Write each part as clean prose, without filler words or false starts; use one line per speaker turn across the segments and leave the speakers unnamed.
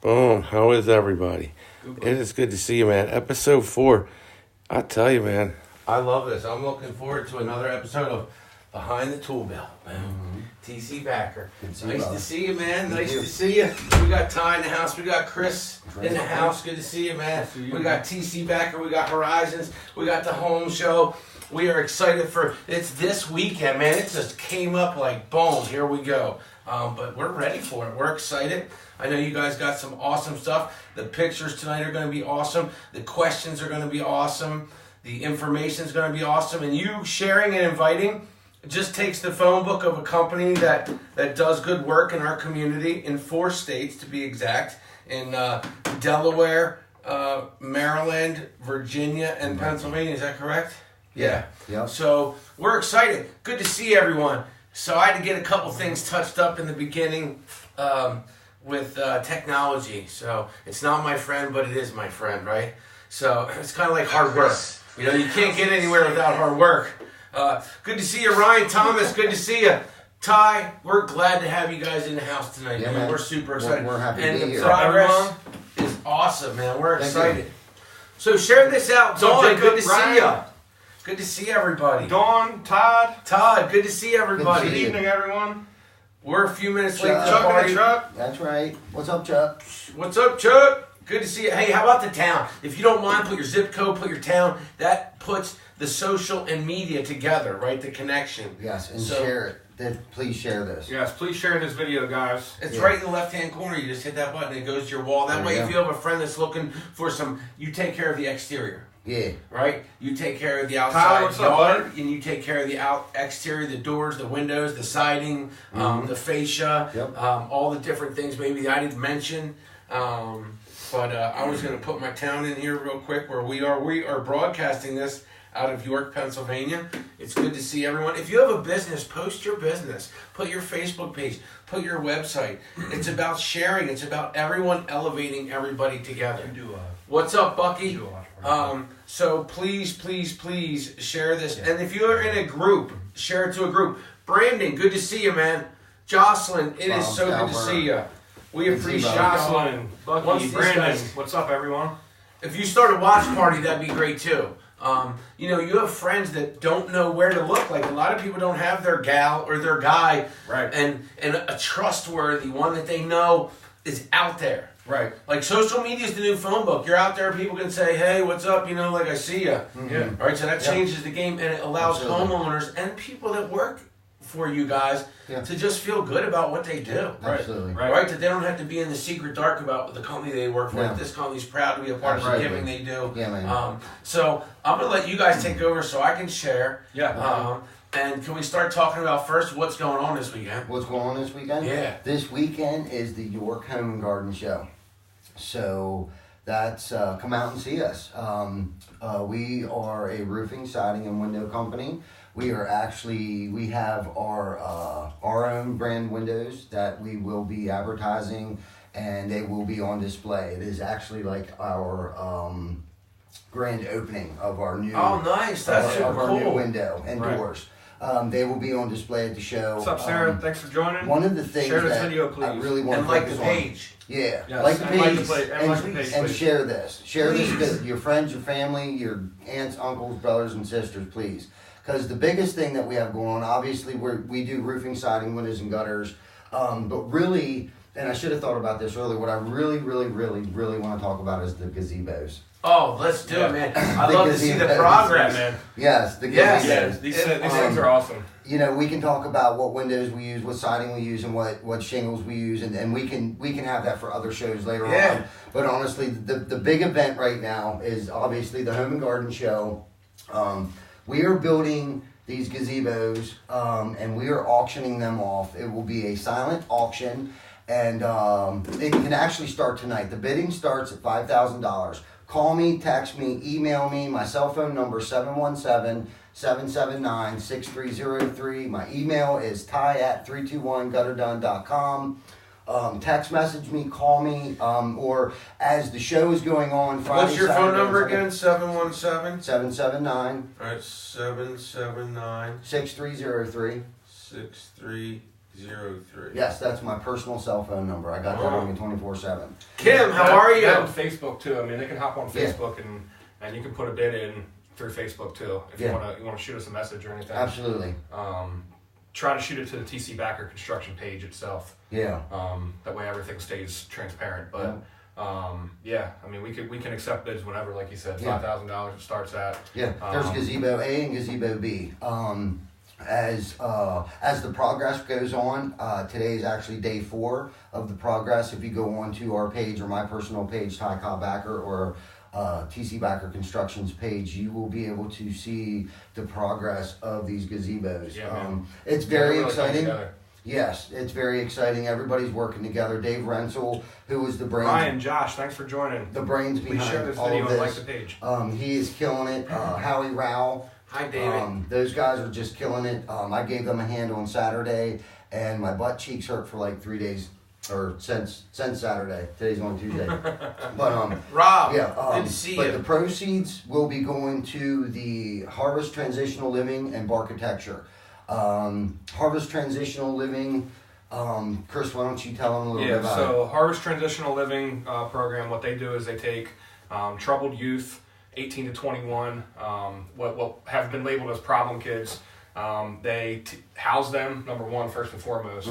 Boom. How is everybody? It is good to see you, man. Episode 4. I tell you, man, I love this. I'm looking forward to another episode of Behind the Tool Belt, man. TC Backer. Nice to see you, man. Nice to see you. We got Ty in the house. We got Chris in the house. Good to see you, man. We got TC Backer. We got Horizons. We got the home show. We are excited for it's this weekend, man. It just came up like boom. Here we go. But we're ready for it. We're excited. I know you guys got some awesome stuff. The pictures tonight are going to be awesome. The questions are going to be awesome. The information is going to be awesome. And you sharing and inviting just takes the phone book of a company that does good work in our community in 4 states, to be exact, in Delaware, Maryland, Virginia, and Pennsylvania. Is that correct? Yeah. So we're excited. Good to see everyone. So I had to get a couple things touched up in the beginning with technology. So it's not my friend, but it is my friend, right? So it's kind of like hard work. You know, you can't get anywhere without hard work. Good to see you, Ryan Thomas. Good to see you. Ty, we're glad to have you guys in the house tonight.
Yeah,
man. We're super excited.
We're happy to be
here. And the
here.
progress is awesome, man. We're excited. So share this out. Dawn, good to see you. Good to see everybody.
Dawn, Todd,
good to see everybody.
Good evening, everyone.
We're a few minutes late to the
Chuck
party.
and the truck.
That's right. What's up, Chuck?
What's up, Chuck? Good to see you. Hey, how about the town? If you don't mind, put your zip code, put your town. That puts the social and media together, right? The connection.
Yes, and share it. Please share this.
Yes, please share this video, guys.
It's right in the left-hand corner. You just hit that button. It goes to your wall. That way, if you have a friend that's looking for some, you take care of the exterior.
Yeah.
Right? You take care of the outside
what's
yard,
up,
and you take care of the exterior, the doors, the windows, the siding, the fascia, all the different things maybe I didn't mention. But I was going to put my town in here real quick where we are. We are broadcasting this out of York, Pennsylvania. It's good to see everyone. If you have a business, post your business. Put your Facebook page. Put your website. It's about sharing. It's about everyone elevating everybody together. What's up, Bucky? So please share this. And if you're in a group, share it to a group. Brandon, good to see you, man. Jocelyn, it is so good to see you. We appreciate
Jocelyn, Bucky,
Once
Brandon. What's up, everyone?
If you start a watch party, that'd be great too. You know, you have friends that don't know where to look. Like a lot of people don't have their gal or their guy,
right?
And a trustworthy one that they know is out there.
Right.
Like social media is the new phone book. You're out there, people can say, hey, what's up? You know, like I see you.
Yeah.
All right, so that changes the game, and it allows homeowners and people that work for you guys to just feel good about what they do.
Absolutely.
Right. That they don't have to be in the secret dark about the company they work for.
Yeah.
This company's proud to be a part of the giving they do.
Yeah, man.
So I'm going to let you guys take over so I can share.
Yeah.
And can we start talking about first what's going on this weekend?
What's going on this weekend?
Yeah.
This weekend is the York Home and Garden Show. So that's, come out and see us. We are a roofing, siding, and window company. We have our own brand windows that we will be advertising, and they will be on display. It is actually like our grand opening of our new
nice. That's super
our
cool.
new window and doors. They will be on display at the show.
What's up, Sarah? Thanks for joining.
One of the things
share this
that
video, please.
I really want
And
to
like
focus
the page.
on. Yeah,
Yes,
like the
and like
page,
the page, and like the page,
and
please.
share this. Share this with your friends, your family, your aunts, uncles, brothers, and sisters, please. Because the biggest thing that we have going on, obviously, we do roofing, siding, windows, and gutters. But really, and I should have thought about this earlier, what I really want to talk about is the gazebos.
Oh, let's do it, man. I love to see the progress, man.
Yes, the gazebos.
Yes.
These things are awesome.
You know, we can talk about what windows we use, what siding we use, and what shingles we use, and we can have that for other shows later on. But honestly, the big event right now is obviously the Home and Garden Show. We are building these gazebos, and we are auctioning them off. It will be a silent auction, and it can actually start tonight. The bidding starts at $5,000. Call me, text me, email me. My cell phone number 717-779-6303. My email is ty@321gutterdone.com. Text message me, call me, or as the show is going on Friday.
What's your
Saturday,
phone number
Sunday,
again? 717?
779
All right, 779
6303.
6303. 03.
Yes, that's my personal cell phone number. I got that on me 24/7.
Kim, how are you?
And Facebook too. I mean, they can hop on Facebook and you can put a bid in through Facebook too if you want to shoot us a message or anything.
Absolutely.
Try to shoot it to the TC Backer construction page itself.
Yeah.
That way everything stays transparent. But I mean, we can accept bids whenever, like you said, $5,000 it starts at.
Yeah. There's gazebo A and gazebo B. As the progress goes on, today is actually day 4 of the progress. If you go onto our page or my personal page, Ty Cobb Backer, or TC Backer Construction's page, you will be able to see the progress of these gazebos.
Yeah,
it's very
really
exciting. Yes, it's very exciting. Everybody's working together. Dave Rensel, who was the brains.
Ryan, Josh, thanks for joining.
The brains behind
Please share this
all
video
of this.
and like the page.
He is killing it. Howie Rowell.
Hi, David.
Those guys are just killing it. I gave them a hand on Saturday, and my butt cheeks hurt for like 3 days, or since Saturday. Today's only Tuesday. But
Rob,
yeah,
good to see
but
you.
the proceeds will be going to the Harvest Transitional Living and Barkitecture. Harvest Transitional Living. Chris, why don't you tell them a little bit about it?
So Harvest Transitional Living program, what they do is they take troubled youth, 18 to 21, what have been labeled as problem kids. They house them, number one, first and foremost.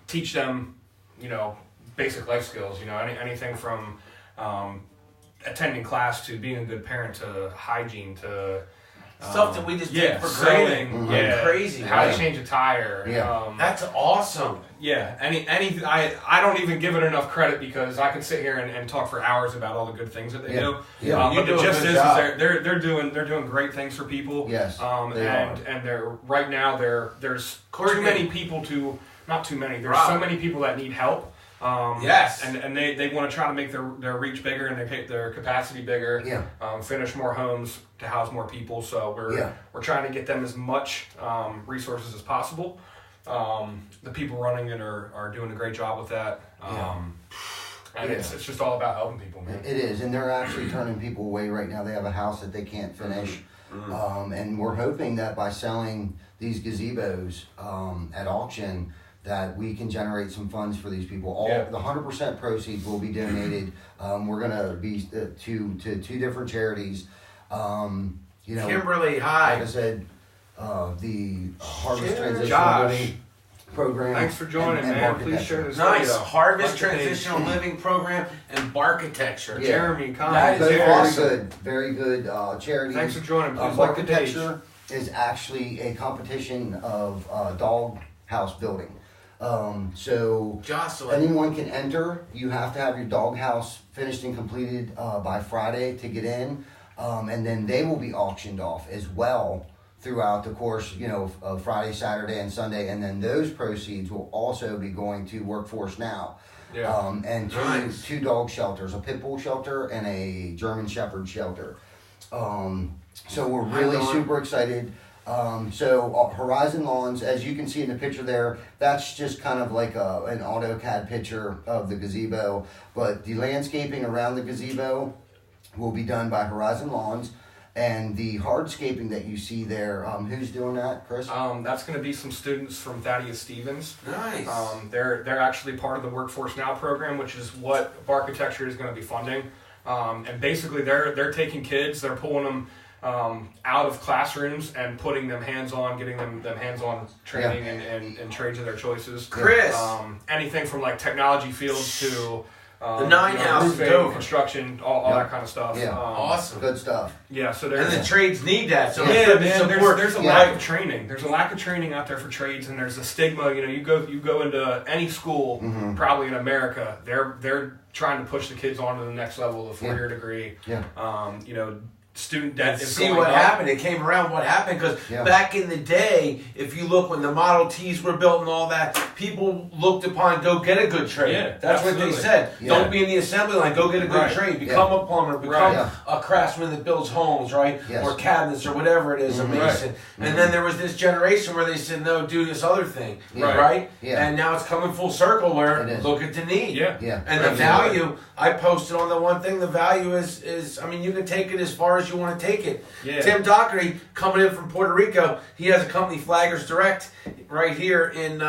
Teach them, basic life skills. Anything from attending class to being a good parent to hygiene to
Stuff that we just take for granted. Crazy.
How to change a tire.
Yeah.
That's awesome.
Yeah, I don't even give it enough credit because I could sit here and talk for hours about all the good things that they do.
Yeah.
But
You
the
do a
gist
good
is
job.
they're doing great things for people.
Yes, they
and they're right now there's too many people to not too many. There's so many people that need help.
Yes.
And they want to try to make their reach bigger and their capacity bigger.
Yeah.
Finish more homes to house more people. So we're trying to get them as much resources as possible. The people running it are doing a great job with that. And it's just all about helping people, man.
It is, and they're actually turning people away right now. They have a house that they can't finish. And we're hoping that by selling these gazebos at auction, that we can generate some funds for these people. The 100% proceeds will be donated. We're gonna be to 2 different charities.
Kimberly, hi.
Like I said, the Harvest Transitional
Josh.
Living Program.
Thanks for joining,
and
man. Please share this
Nice.
video.
Harvest
Like the page.
Transitional Living Program and Barkitecture.
Yeah.
Jeremy, Con,
That is
Very
awesome.
very good charities.
Thanks for joining. Please like the page.
Architecture is actually a competition of dog house building. So
Jocelyn.
anyone can enter. You have to have your dog house finished and completed by Friday to get in, and then they will be auctioned off as well throughout the course, of Friday, Saturday, and Sunday, and then those proceeds will also be going to Workforce Now.
Yeah.
And
Nice.
2 dog shelters, a pit bull shelter and a German Shepherd shelter. So we're really super excited. So Horizon Lawns, as you can see in the picture there, that's just kind of like an AutoCAD picture of the gazebo. But the landscaping around the gazebo will be done by Horizon Lawns. And the hardscaping that you see there, who's doing that, Chris?
That's going to be some students from Thaddeus Stevens.
Nice.
They're actually part of the Workforce Now program, which is what Barkitecture is going to be funding. And basically, they're taking kids, they're pulling them out of classrooms and putting them hands-on, getting them hands-on training and trades of their choices.
Chris.
Anything from like technology fields to
The 9 house
roofing,
Dover.
construction, all that kind of stuff.
Yeah.
Awesome.
Good stuff.
Yeah, so
And
there's
the trades need that. So
yeah,
it's good to
man,
support.
there's a lack of training. There's a lack of training out there for trades, and there's a stigma. You go into any school, probably in America, they're trying to push the kids on to the next level, the 4-year degree.
Yeah.
Student debt
And
is
see
going
what
up.
happened. It came around what happened because back in the day, if you look when the Model Ts were built and all that, people looked upon go get a good trade.
Yeah,
That's what
absolutely.
they said.
Yeah.
Don't be in the assembly line. Go get a good
Right.
trade. Become a plumber. Become
Right.
a craftsman that builds homes, right?
Yes.
Or cabinets or whatever it is, a mason. And then there was this generation where they said, no, do this other thing,
Yeah.
right?
Yeah.
And now it's coming full circle where
It is.
look at the need.
Yeah.
Yeah.
And the
Absolutely.
value, I posted on the one thing, the value is, I mean, you can take it as far as you want to take it.
Yeah.
Tim Doherty, coming in from Puerto Rico, he has a company, Flaggers Direct, right here in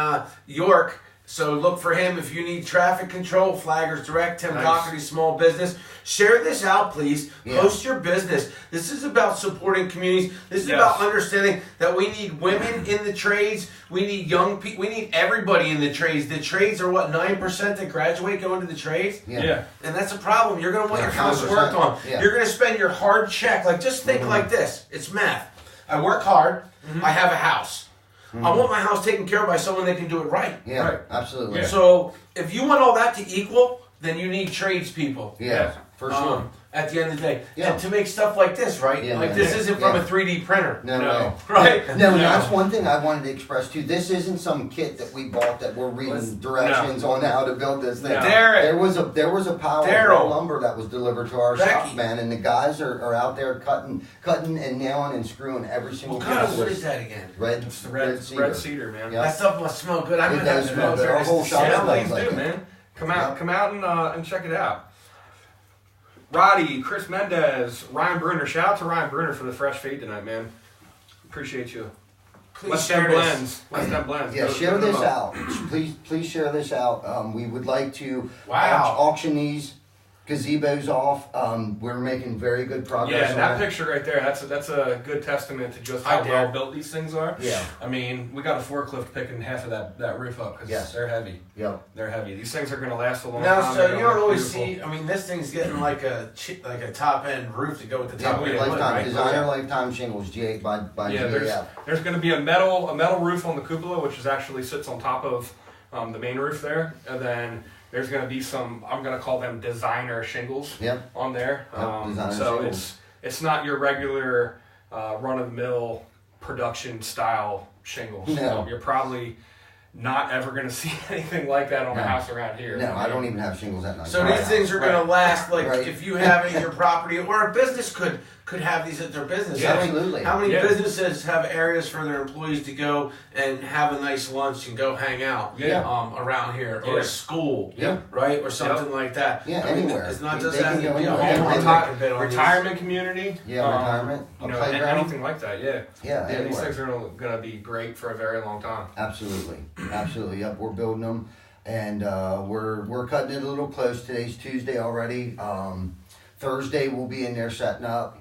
York. So look for him if you need traffic control. Flaggers Direct, Tim Doherty, small business. Share this out, please.
Yeah.
Post your business. This is about supporting communities. This is about understanding that we need women in the trades. We need young people. We need everybody in the trades. The trades are what, 9% that graduate go into the trades?
Yeah.
And that's a problem. You're going to want your house
100%.
worked on.
Yeah.
You're going to spend your hard check. Like, just think like this. It's math. I work hard. I have a house. I want my house taken care of by someone that can do it right.
Yeah,
Right.
absolutely.
Yeah.
So if you want all that to equal, then you need tradespeople.
Yeah, for sure.
At the end of the day.
Yeah.
And to make stuff like this, right?
Yeah,
like
man.
this isn't from
Yeah.
a 3D printer.
No,
No.
Right?
No, and that's one thing I wanted to express too. This isn't some kit that we bought that we're reading directions on how to build this thing.
No.
Derek.
There was a pile
Daryl.
of lumber that was delivered to our
Becky.
shop, man, and the guys are out there cutting and nailing and screwing every single
What kind of
piece
wood is that again?
Red,
It's the red cedar, man.
Yeah.
That stuff must smell good. I'm
It
gonna
does
have to
smell
go
good. Our
there.
whole shop
Yeah,
smells
please
like
do,
it.
man. Come
Yeah.
out and check it out. Roddy, Chris Mendez, Ryan Bruner. Shout out to Ryan Bruner for the fresh feed tonight, man. Appreciate you.
Please
West
share
End
this.
Blends. West End Blends.
Yeah,
Go-
share
go to
this
them up.
out. Please share this out. We would like to
Wow.
auction these gazebos off. We're making very good progress.
Yeah,
on
that
it.
picture right there, that's a good testament to just
Hi,
how
Dad.
well built these things are.
Yeah.
I mean, we got a forklift picking half of that roof up because
Yes.
they're heavy.
Yep.
They're heavy. These things are going to last a long
Now,
time.
so
They're
you
gonna
don't
look
always
beautiful.
see. I mean, this thing's getting like a top end roof to go with the
Yeah,
top end wood,
lifetime
right?
designer lifetime shingles by
Yeah,
GAF.
there's going to be a metal roof on the cupola, which is actually sits on top of the main roof there, and then there's going to be some, I'm going to call them designer shingles
Yep.
on there.
Yep, designer
so
shingles.
it's not your regular run of the mill production style shingles.
No.
You're probably not ever going to see anything like that on a
No.
house around here.
No, I don't even have shingles at night.
So these things are going to last. Like
Right.
if you have it in your property, or a business could have these at their business.
Yeah,
absolutely.
How many
Yeah.
businesses have areas for their employees to go and have a nice lunch and go hang out?
Yeah.
Around here, or
Yeah.
a school,
Yeah.
right, or something like that.
Yeah,
I mean,
anywhere.
It's not
They
just
can
having
go
to be a
anywhere.
home
Yeah,
run.
Retirement community.
Yeah, retirement, a
You know,
playground.
anything like that. Yeah.
Yeah,
These
anywhere.
things are going to be great for a very long time.
Absolutely, absolutely. Yep, we're building them, and we're cutting it a little close. Today's Tuesday already. Thursday we'll be in there setting up.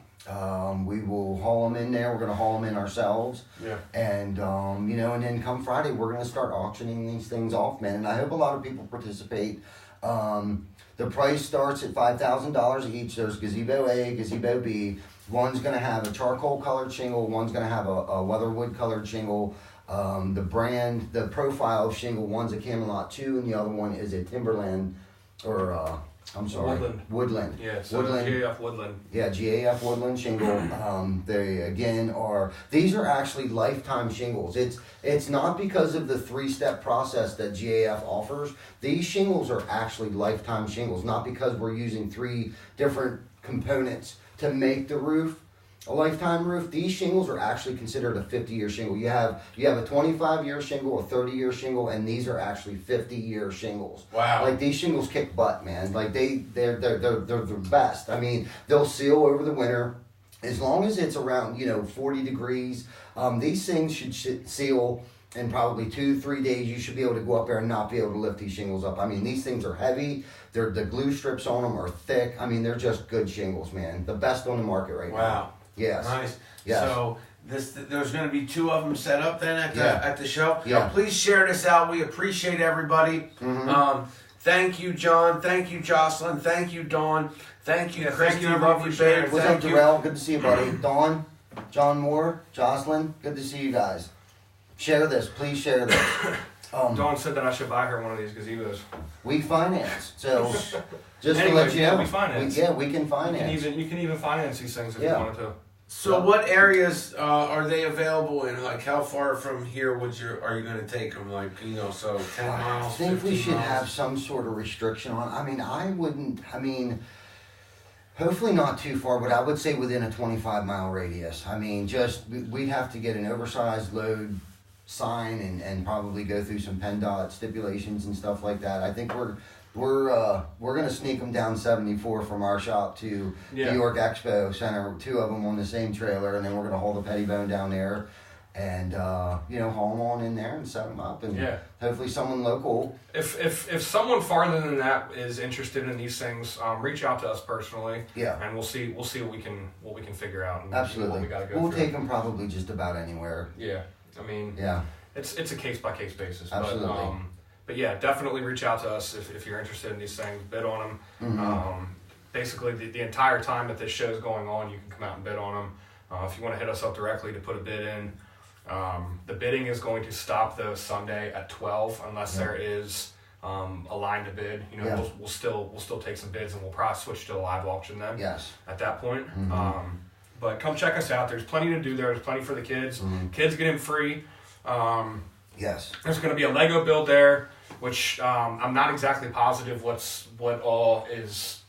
We will haul them in there. We're gonna haul them in ourselves.
Yeah.
And and then come Friday we're gonna start auctioning these things off, man. And I hope a lot of people participate. The price starts at $5,000 each. There's gazebo A, gazebo B. One's gonna have a charcoal colored shingle. One's gonna have a weatherwood colored shingle. The profile of shingle, one's a Camelot 2 and the other one is a Timberland, or Woodland.
Yeah, so
Woodland.
GAF Woodland.
Yeah, GAF Woodland shingle. They again these are actually lifetime shingles. It's not because of the 3-step process that GAF offers. These shingles are actually lifetime shingles, not because we're using 3 different components to make the roof a lifetime roof. These shingles are actually considered a 50-year shingle. You have a 25-year shingle, a 30-year shingle, and these are actually 50-year shingles.
Wow.
Like these shingles kick butt, man. Like they're the best. I mean, they'll seal over the winter as long as it's around 40 degrees. These things should seal in probably 2-3 days. You should be able to go up there and not be able to lift these shingles up. I mean, these things are heavy. The glue strips on them are thick. I mean, they're just good shingles, man. The best on the market right now.
Wow.
Yes.
Nice.
Yes.
So there's going to be 2 of them set up then at the show.
Yeah.
Please share this out. We appreciate everybody.
Mm-hmm.
Thank you, John. Thank you, Jocelyn. Thank you, Dawn. Thank you,
Yeah, thank
Christy.
you, everyone,
Love you,
for sharing.
babe.
What's
Thank
up,
you.
Darrell? Good to see you, buddy. Dawn, John Moore, Jocelyn, good to see you guys. Share this. Please share this.
Dawn said that I should buy her one of these gazebos.
We finance. So, just to
Anyways,
let you
yeah,
know.
we finance.
We can finance.
You can even finance these things if
Yeah.
you wanted to.
So what areas are they available in? Like how far from here are you going to take them? Like, so 10 miles,
I think
15
we should
miles?
have some sort of restriction on. Hopefully not too far, but I would say within a 25-mile radius. I mean, we'd have to get an oversized load sign and probably go through some PennDOT stipulations and stuff like that. I think we're gonna sneak them down 74 from our shop to New York Expo Center. 2 of them on the same trailer, and then we're gonna haul the Pettibone down there, and haul them on in there and set them up, and hopefully someone local.
If someone farther than that is interested in these things, reach out to us personally.
Yeah,
and we'll see what we can figure out. And
absolutely,
what we gotta go
we'll
through.
take them probably just about anywhere.
Yeah, I mean, it's a case by case basis.
Absolutely.
But yeah, definitely reach out to us if you're interested in these things. Bid on them. Basically, the entire time that this show is going on, you can come out and bid on them. If you want to hit us up directly to put a bid in, the bidding is going to stop though Sunday at 12 unless there is a line to bid. We'll still take some bids, and we'll probably switch to a live auction then.
Yes.
At that point. But come check us out. There's plenty to do there. There's plenty for the kids. Kids get in free.
Yes.
There's going to be a Lego build there, which I'm not exactly positive what all is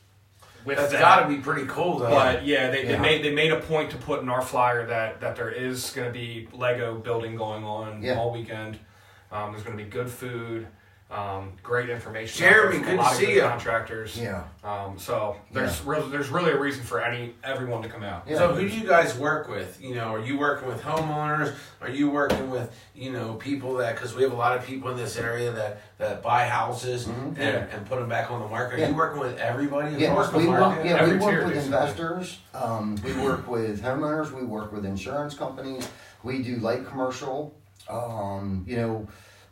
with that.
That's got to be pretty cool, though.
But yeah, they made a point to put in our flyer that there is going to be Lego building going on all weekend. There's going to be good food, great information.
Jeremy,
from
good
a lot
to
of
see
good
you.
Contractors.
Yeah.
So there's really a reason for everyone to come out.
Yeah. So who do you guys work with? Are you working with homeowners? Are you working with people because we have a lot of people in this area that buy houses and put them back on the market. Are you working with everybody across the market?
We work with investors. We work with homeowners. We work with insurance companies. We do light commercial.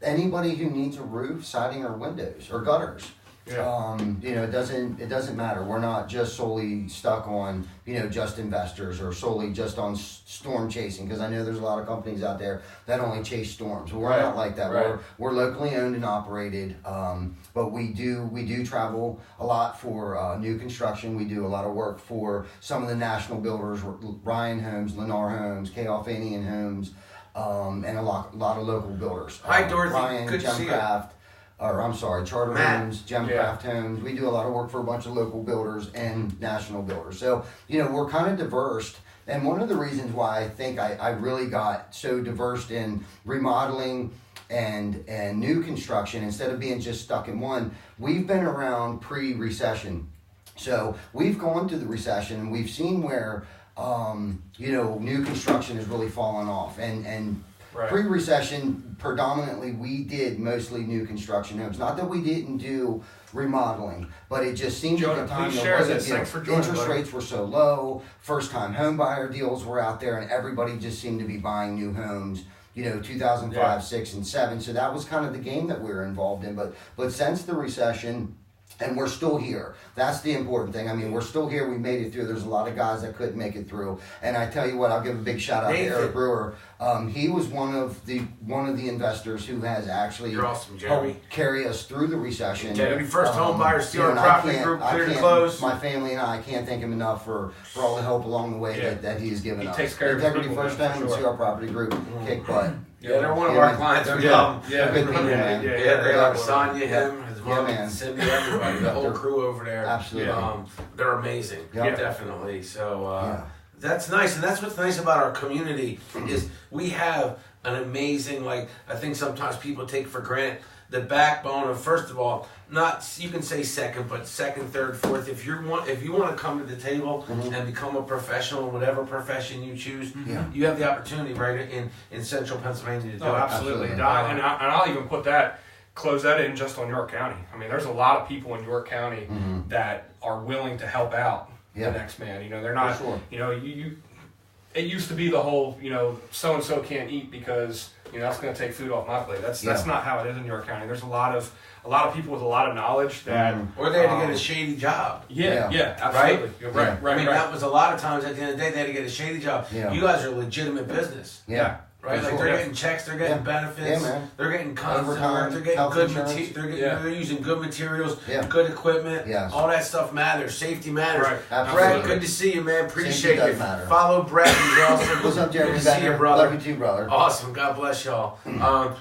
Anybody who needs a roof, siding, or windows or gutters.
Yeah.
It doesn't matter. We're not just solely stuck on just investors or solely just on storm chasing, because I know there's a lot of companies out there that only chase storms. We're not like that.
Right.
We're locally owned and operated, but we do travel a lot for new construction. We do a lot of work for some of the national builders, Ryan Homes, Lennar Homes, K.L. Fanian Homes. And a lot of local builders.
Hi, Dorothy.
Ryan,
Good to see you.
Charter
Matt.
Homes, Gemcraft Homes. We do a lot of work for a bunch of local builders and national builders. So, we're kind of diverse. And one of the reasons why I think I really got so diverse in remodeling and new construction, instead of being just stuck in one, we've been around pre-recession. So we've gone through the recession, and we've seen where new construction has really fallen off. And pre-recession, predominantly, we did mostly new construction homes. Not that we didn't do remodeling, but it just seemed at the time interest rates were so low, first-time home buyer deals were out there, and everybody just seemed to be buying new homes. 2005, 6, and 7. So that was kind of the game that we were involved in. But since the recession, and we're still here. That's the important thing. I mean, we're still here. We made it through. There's a lot of guys that couldn't make it through. And I tell you what, I'll give a big shout out to Eric Brewer. He was one of the investors who has actually helped carry us through the recession.
Jeremy, first home buyer, Steeler Property Group, clear to close.
My family and I can't thank him enough for all the help along the way that he's given us.
Takes care
Integrity
of
First Home and Steeler Property Group kick butt.
Yeah, they're one of our clients. We love them.
Good people, man.
They love Sonya, him, his mom,
man.
Cindy, everybody, the whole crew over there.
Absolutely.
They're amazing. Definitely. So that's nice, and that's what's nice about our community is we have an amazing, I think sometimes people take for granted the backbone of, first of all, not, you can say second, but second, third, fourth. If you want to come to the table and become a professional in whatever profession you choose, you have the opportunity right in central Pennsylvania to do it.
Absolutely. And I'll even close that in just on York County. I mean, there's a lot of people in York County that are willing to help out the next man. They're not, it used to be the whole, so-and-so can't eat because, that's going to take food off my plate. That's not how it is in York County. There's a lot of people with a lot of knowledge that...
Or they had to get a shady job.
Yeah, absolutely.
Right? Right. I mean, that was a lot of times at the end of the day, they had to get a shady job. Yeah. You guys are a legitimate business.
Yeah.
Right, they're getting checks, they're getting benefits, they're getting constant, they're getting good material, they're using good materials, good equipment, all that stuff matters. Safety matters.
Right.
Brett, good to see you, man. Appreciate you. Follow Brett. He's awesome.
What's up, Jeremy?
Good to see you, brother.
Love you too, brother.
Awesome. God bless y'all.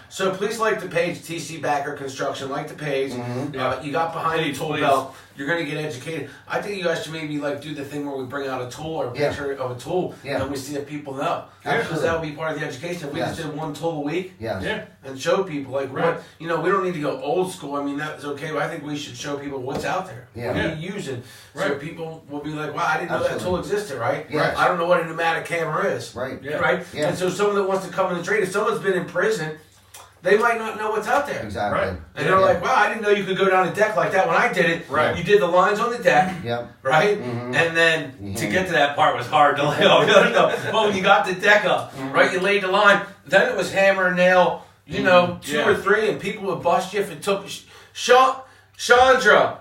So please like the page, TC Backer Construction. Like the page. You got behind the tool belt. you're going to get educated. I think you guys should maybe like do the thing where we bring out a tool or a picture of a tool and we see that people know. Because that would be part of the education. If we just did one tool a week and show people like what, we don't need to go old school. I mean, that's okay, but I think we should show people what's out there. What are you using? So people will be like, wow, I didn't know that tool existed, right? I don't know what a pneumatic hammer is. Right? And so someone that wants to come in the trade, if someone's been in prison, they might not know what's out there.
Exactly.
And they're like, wow, I didn't know you could go down a deck like that. When I did it, you did the lines on the deck, right? And then to get to that part was hard to lay off. But when you got the deck up, right, you laid the line, then it was hammer and nail, 2 or 3, and people would bust you if it took. Chandra,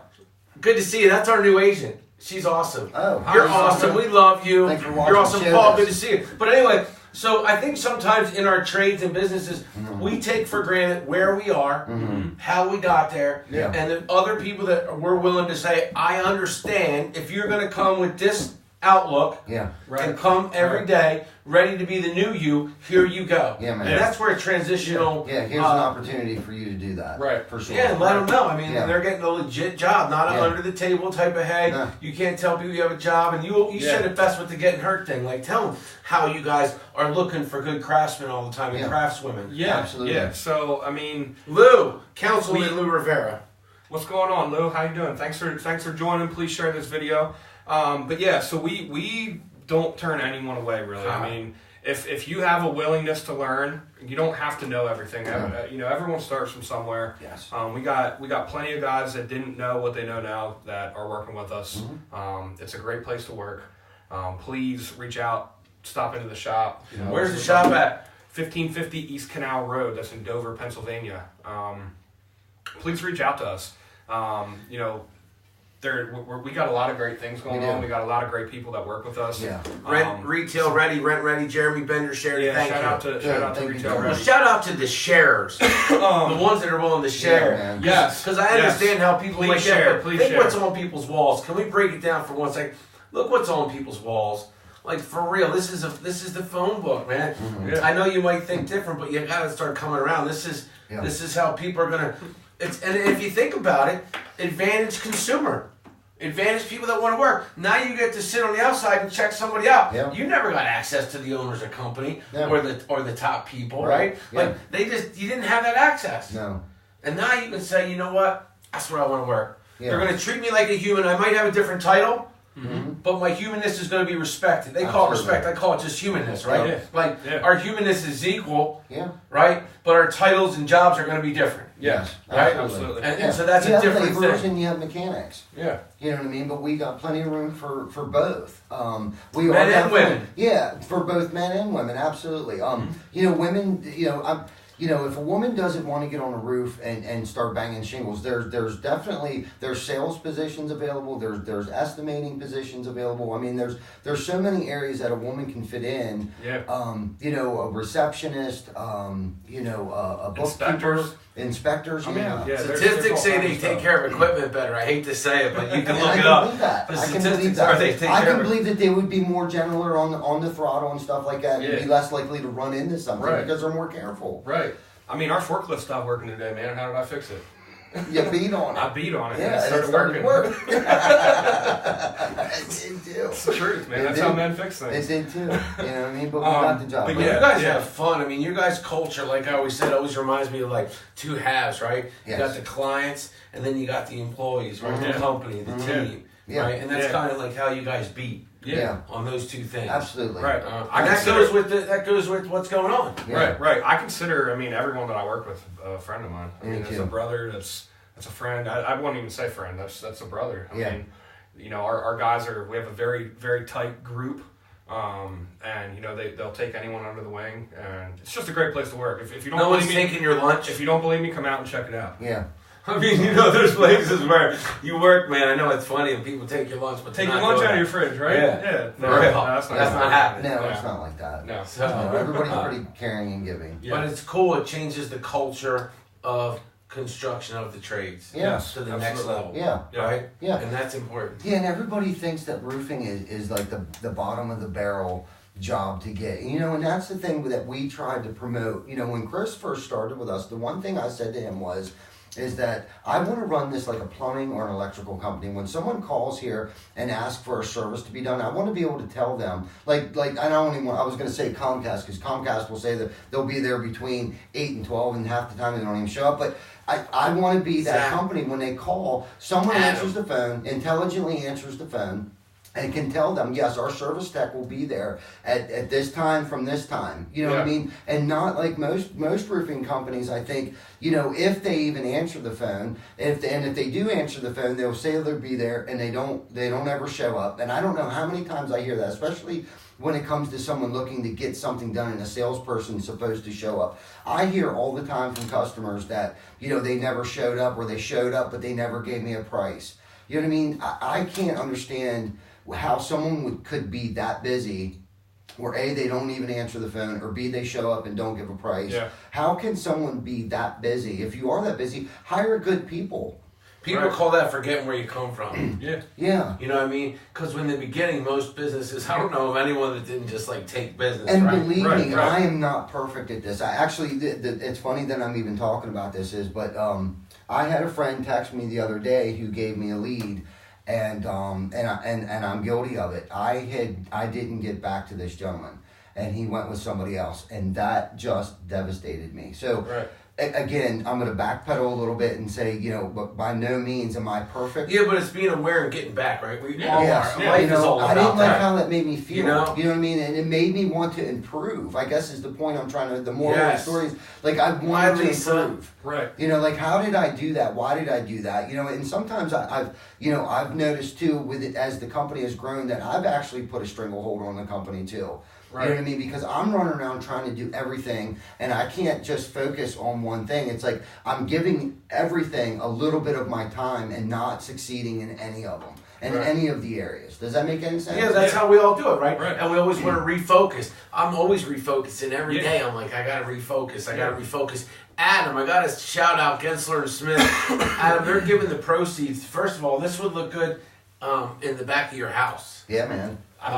good to see you. That's our new agent. She's awesome. Oh, you're awesome. We love you.
Thanks for watching.
You're awesome, Paul. Good to see you. But anyway, so I think sometimes in our trades and businesses, we take for granted where we are, how we got there, and the other people that we're willing to say, I understand if you're going to come with this outlook and come every day ready to be the new you, here you go. And that's where a transitional...
here's an opportunity for you to do that.
Right.
For sure.
Yeah, and let them know. I mean, they're getting a legit job, not an under-the-table type of, hey, you can't tell people you have a job, and you said it best with the getting hurt thing. Like, tell them how you guys are looking for good craftsmen all the time and craftswomen.
Yeah,
absolutely.
Yeah, so, I mean...
Lou, Councilman Lou Rivera.
What's going on, Lou? How you doing? Thanks for joining. Please share this video. But yeah, so we don't turn anyone away, really. I mean, if you have a willingness to learn, you don't have to know everything. Everyone starts from somewhere.
Yes.
We got plenty of guys that didn't know what they know now that are working with us. It's a great place to work. Please reach out, stop into the shop.
Where's the shop at?
1550 East Canal Road. That's in Dover, Pennsylvania. Please reach out to us. We got a lot of great things going on. We got a lot of great people that work with us.
Retail Ready, Rent Ready, Jeremy Bender shared.
Shout out to Retail Ready.
Well, shout out to the sharers, the ones that are willing to share.
Yes,
because I understand how people
please
might
share.
Think what's on people's walls. Can we break it down for 1 second? Look what's on people's walls. Like, for real, this is the phone book, man. I know you might think different, but you gotta start coming around. This is how people are gonna. And if you think about it, advantage consumer. Advantage people that want to work. Now you get to sit on the outside and check somebody out. You never got access to the owners of company or the top people, right? Like you didn't have that access.
No.
And now you can say, you know what? That's where I want to work. They're going to treat me like a human. I might have a different title, but my humanness is going to be respected. They call it respect. I call it just humanness, right? Our humanness is equal, right? But our titles and jobs are going to be different.
Yes,
right?
Absolutely.
And so that's a different
laborers
thing.
And you have mechanics.
Yeah.
You know what I mean? But we got plenty of room for both.
Men and women.
Yeah, for both men and women, absolutely. Women, if a woman doesn't want to get on a roof and start banging shingles, there's definitely sales positions available. There's estimating positions available. I mean, there's so many areas that a woman can fit in.
Yeah.
A receptionist. A bookkeeper. Inspectors.
Statistics say they take care of equipment better. I hate to say it, but you can look it up.
I can believe that. I can believe that they would be more gentler on the throttle and stuff like that, and be less likely to run into something because they're more careful.
Right. I mean, our forklift stopped working today, man. How did I fix it?
You beat on it.
I beat on it.
Yeah,
and it started working.
It did too.
It's the truth, man. That's how men fix things.
It did too. You know what I mean? But we got the job.
But you guys have fun. I mean, your guys' culture, like I always said, always reminds me of like two halves, right?
Yes.
You got the clients, and then you got the employees, right? The company, the team, right? And that's kind of like how you guys beat. On those two things.
Absolutely.
Right.
That goes with what's going on.
Yeah. Right. I consider, everyone that I work with a friend of mine. I mean, that's a brother. That's a friend. I won't even say friend. That's a brother. I mean, our guys we have a very, very tight group. And they'll take anyone under the wing, and it's just a great place to work. If you don't,
no one's taking your lunch.
If you don't believe me, come out and check it out.
Yeah.
I mean, there's places where you work, man. I know it's funny and people take your lunch, but
take your lunch out of your fridge, right?
Yeah.
No,
that's not happening.
No, it's not like that.
No.
Everybody's pretty caring and giving.
Yeah. But it's cool. It changes the culture of construction of the trades.
Yes.
To the next level.
Yeah.
Right?
Yeah.
And that's important.
Yeah, and everybody thinks that roofing is like the bottom of the barrel job to get. And that's the thing that we tried to promote. When Chris first started with us, the one thing I said to him was, is that I want to run this like a plumbing or an electrical company. When someone calls here and asks for a service to be done, I want to be able to tell them, like I don't even want, I was going to say Comcast, because Comcast will say that they'll be there between 8 and 12, and half the time they don't even show up. But I want to be that company when they call, someone answers the phone, intelligently answers the phone, and can tell them, yes, our service tech will be there at this time from this time. You know what I mean? And not like most roofing companies, I think, you know, if they even answer the phone, if they do answer the phone, they'll say they'll be there, and they don't ever show up. And I don't know how many times I hear that, especially when it comes to someone looking to get something done and a salesperson supposed to show up. I hear all the time from customers that, you know, they never showed up, or they showed up but they never gave me a price. You know what I mean? I can't understand how someone could be that busy, or A, they don't even answer the phone, or B, they show up and don't give a price.
Yeah.
How can someone be that busy? If you are that busy, hire good people.
People call that forgetting where you come from.
Yeah.
You know what I mean? Because in the beginning, most businesses, I don't know of anyone that didn't just like take business.
And believe me, I am not perfect at this. I actually, it's funny that I'm even talking about this, but I had a friend text me the other day who gave me a lead. And I'm guilty of it. I didn't get back to this gentleman, and he went with somebody else, and that just devastated me. So again, I'm going to backpedal a little bit and say, you know, but by no means am I perfect.
Yeah, but it's being aware and getting back, right? We all are.
Life is all about that. I didn't like how that made me feel. You know what I mean? And it made me want to improve, I guess is the point I'm trying to, the moral of the story is, like, I wanted to improve.
Right.
You know, like, how did I do that? Why did I do that? You know, and sometimes I've noticed too, with it, as the company has grown, that I've actually put a stranglehold on the company too. Right. You know what I mean? Because I'm running around trying to do everything, and I can't just focus on one thing. It's like I'm giving everything a little bit of my time and not succeeding in any of them, in any of the areas. Does that make any sense?
Yeah, that's how we all do it, right? And we always want to refocus. I'm always refocusing every day. I'm like, I got to refocus. I got to refocus. Adam, I got to shout out Gensler and Smith. Adam, they're giving the proceeds. First of all, this would look good in the back of your house.
Yeah, man.
I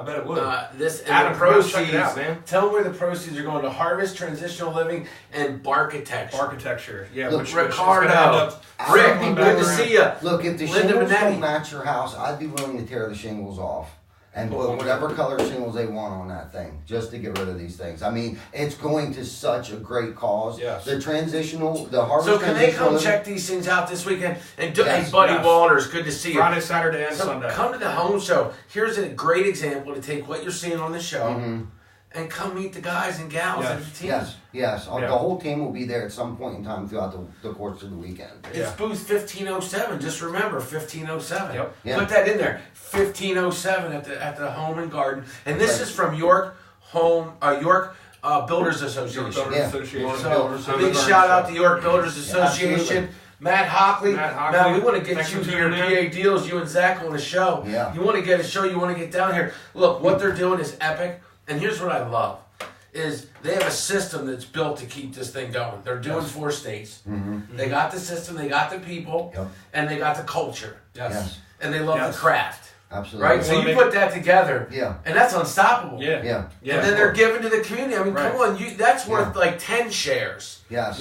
bet it would.
Adam,
the
proceeds.
Check it out, man.
Tell them where the proceeds are going to: Harvest, Transitional Living, and Barkitecture.
Barkitecture, yeah.
Look,
which
Ricardo, Rick, good to see you.
Look, if the shingles don't match your house, I'd be willing to tear the shingles off and put whatever color shingles they want on that thing, just to get rid of these things. I mean, it's going to such a great cause.
Yes.
The Harvest.
So can they come check these things out this weekend? And hey, Buddy Walters, good to see you.
Friday, Saturday, and Sunday.
Come to the home show. Here's a great example to take what you're seeing on the show and come meet the guys and gals of the team.
Yes. The whole team will be there at some point in time throughout the course of the weekend.
It's booth 1507. Just remember 1507.
Yep.
Yeah.
Put that in there. 1507 at the Home and Garden. And this is from York Builders Association. So big shout out to York Builders Association.
Absolutely.
Matt Hockley. Now we want to get you to your PA deals. You and Zach on the show.
Yeah.
You want to get a show. You want to get down here. Look, what they're doing is epic. And here's what I love. Is they have a system that's built to keep this thing going. They're doing 4 states. Mm-hmm. They got the system, they got the people, and they got the culture.
Yes.
And they love the craft.
Absolutely.
Right? So you put that together,
Yeah.
and that's unstoppable.
Yeah.
And then they're giving to the community. I mean, come on, that's worth like 10 shares.
Yes.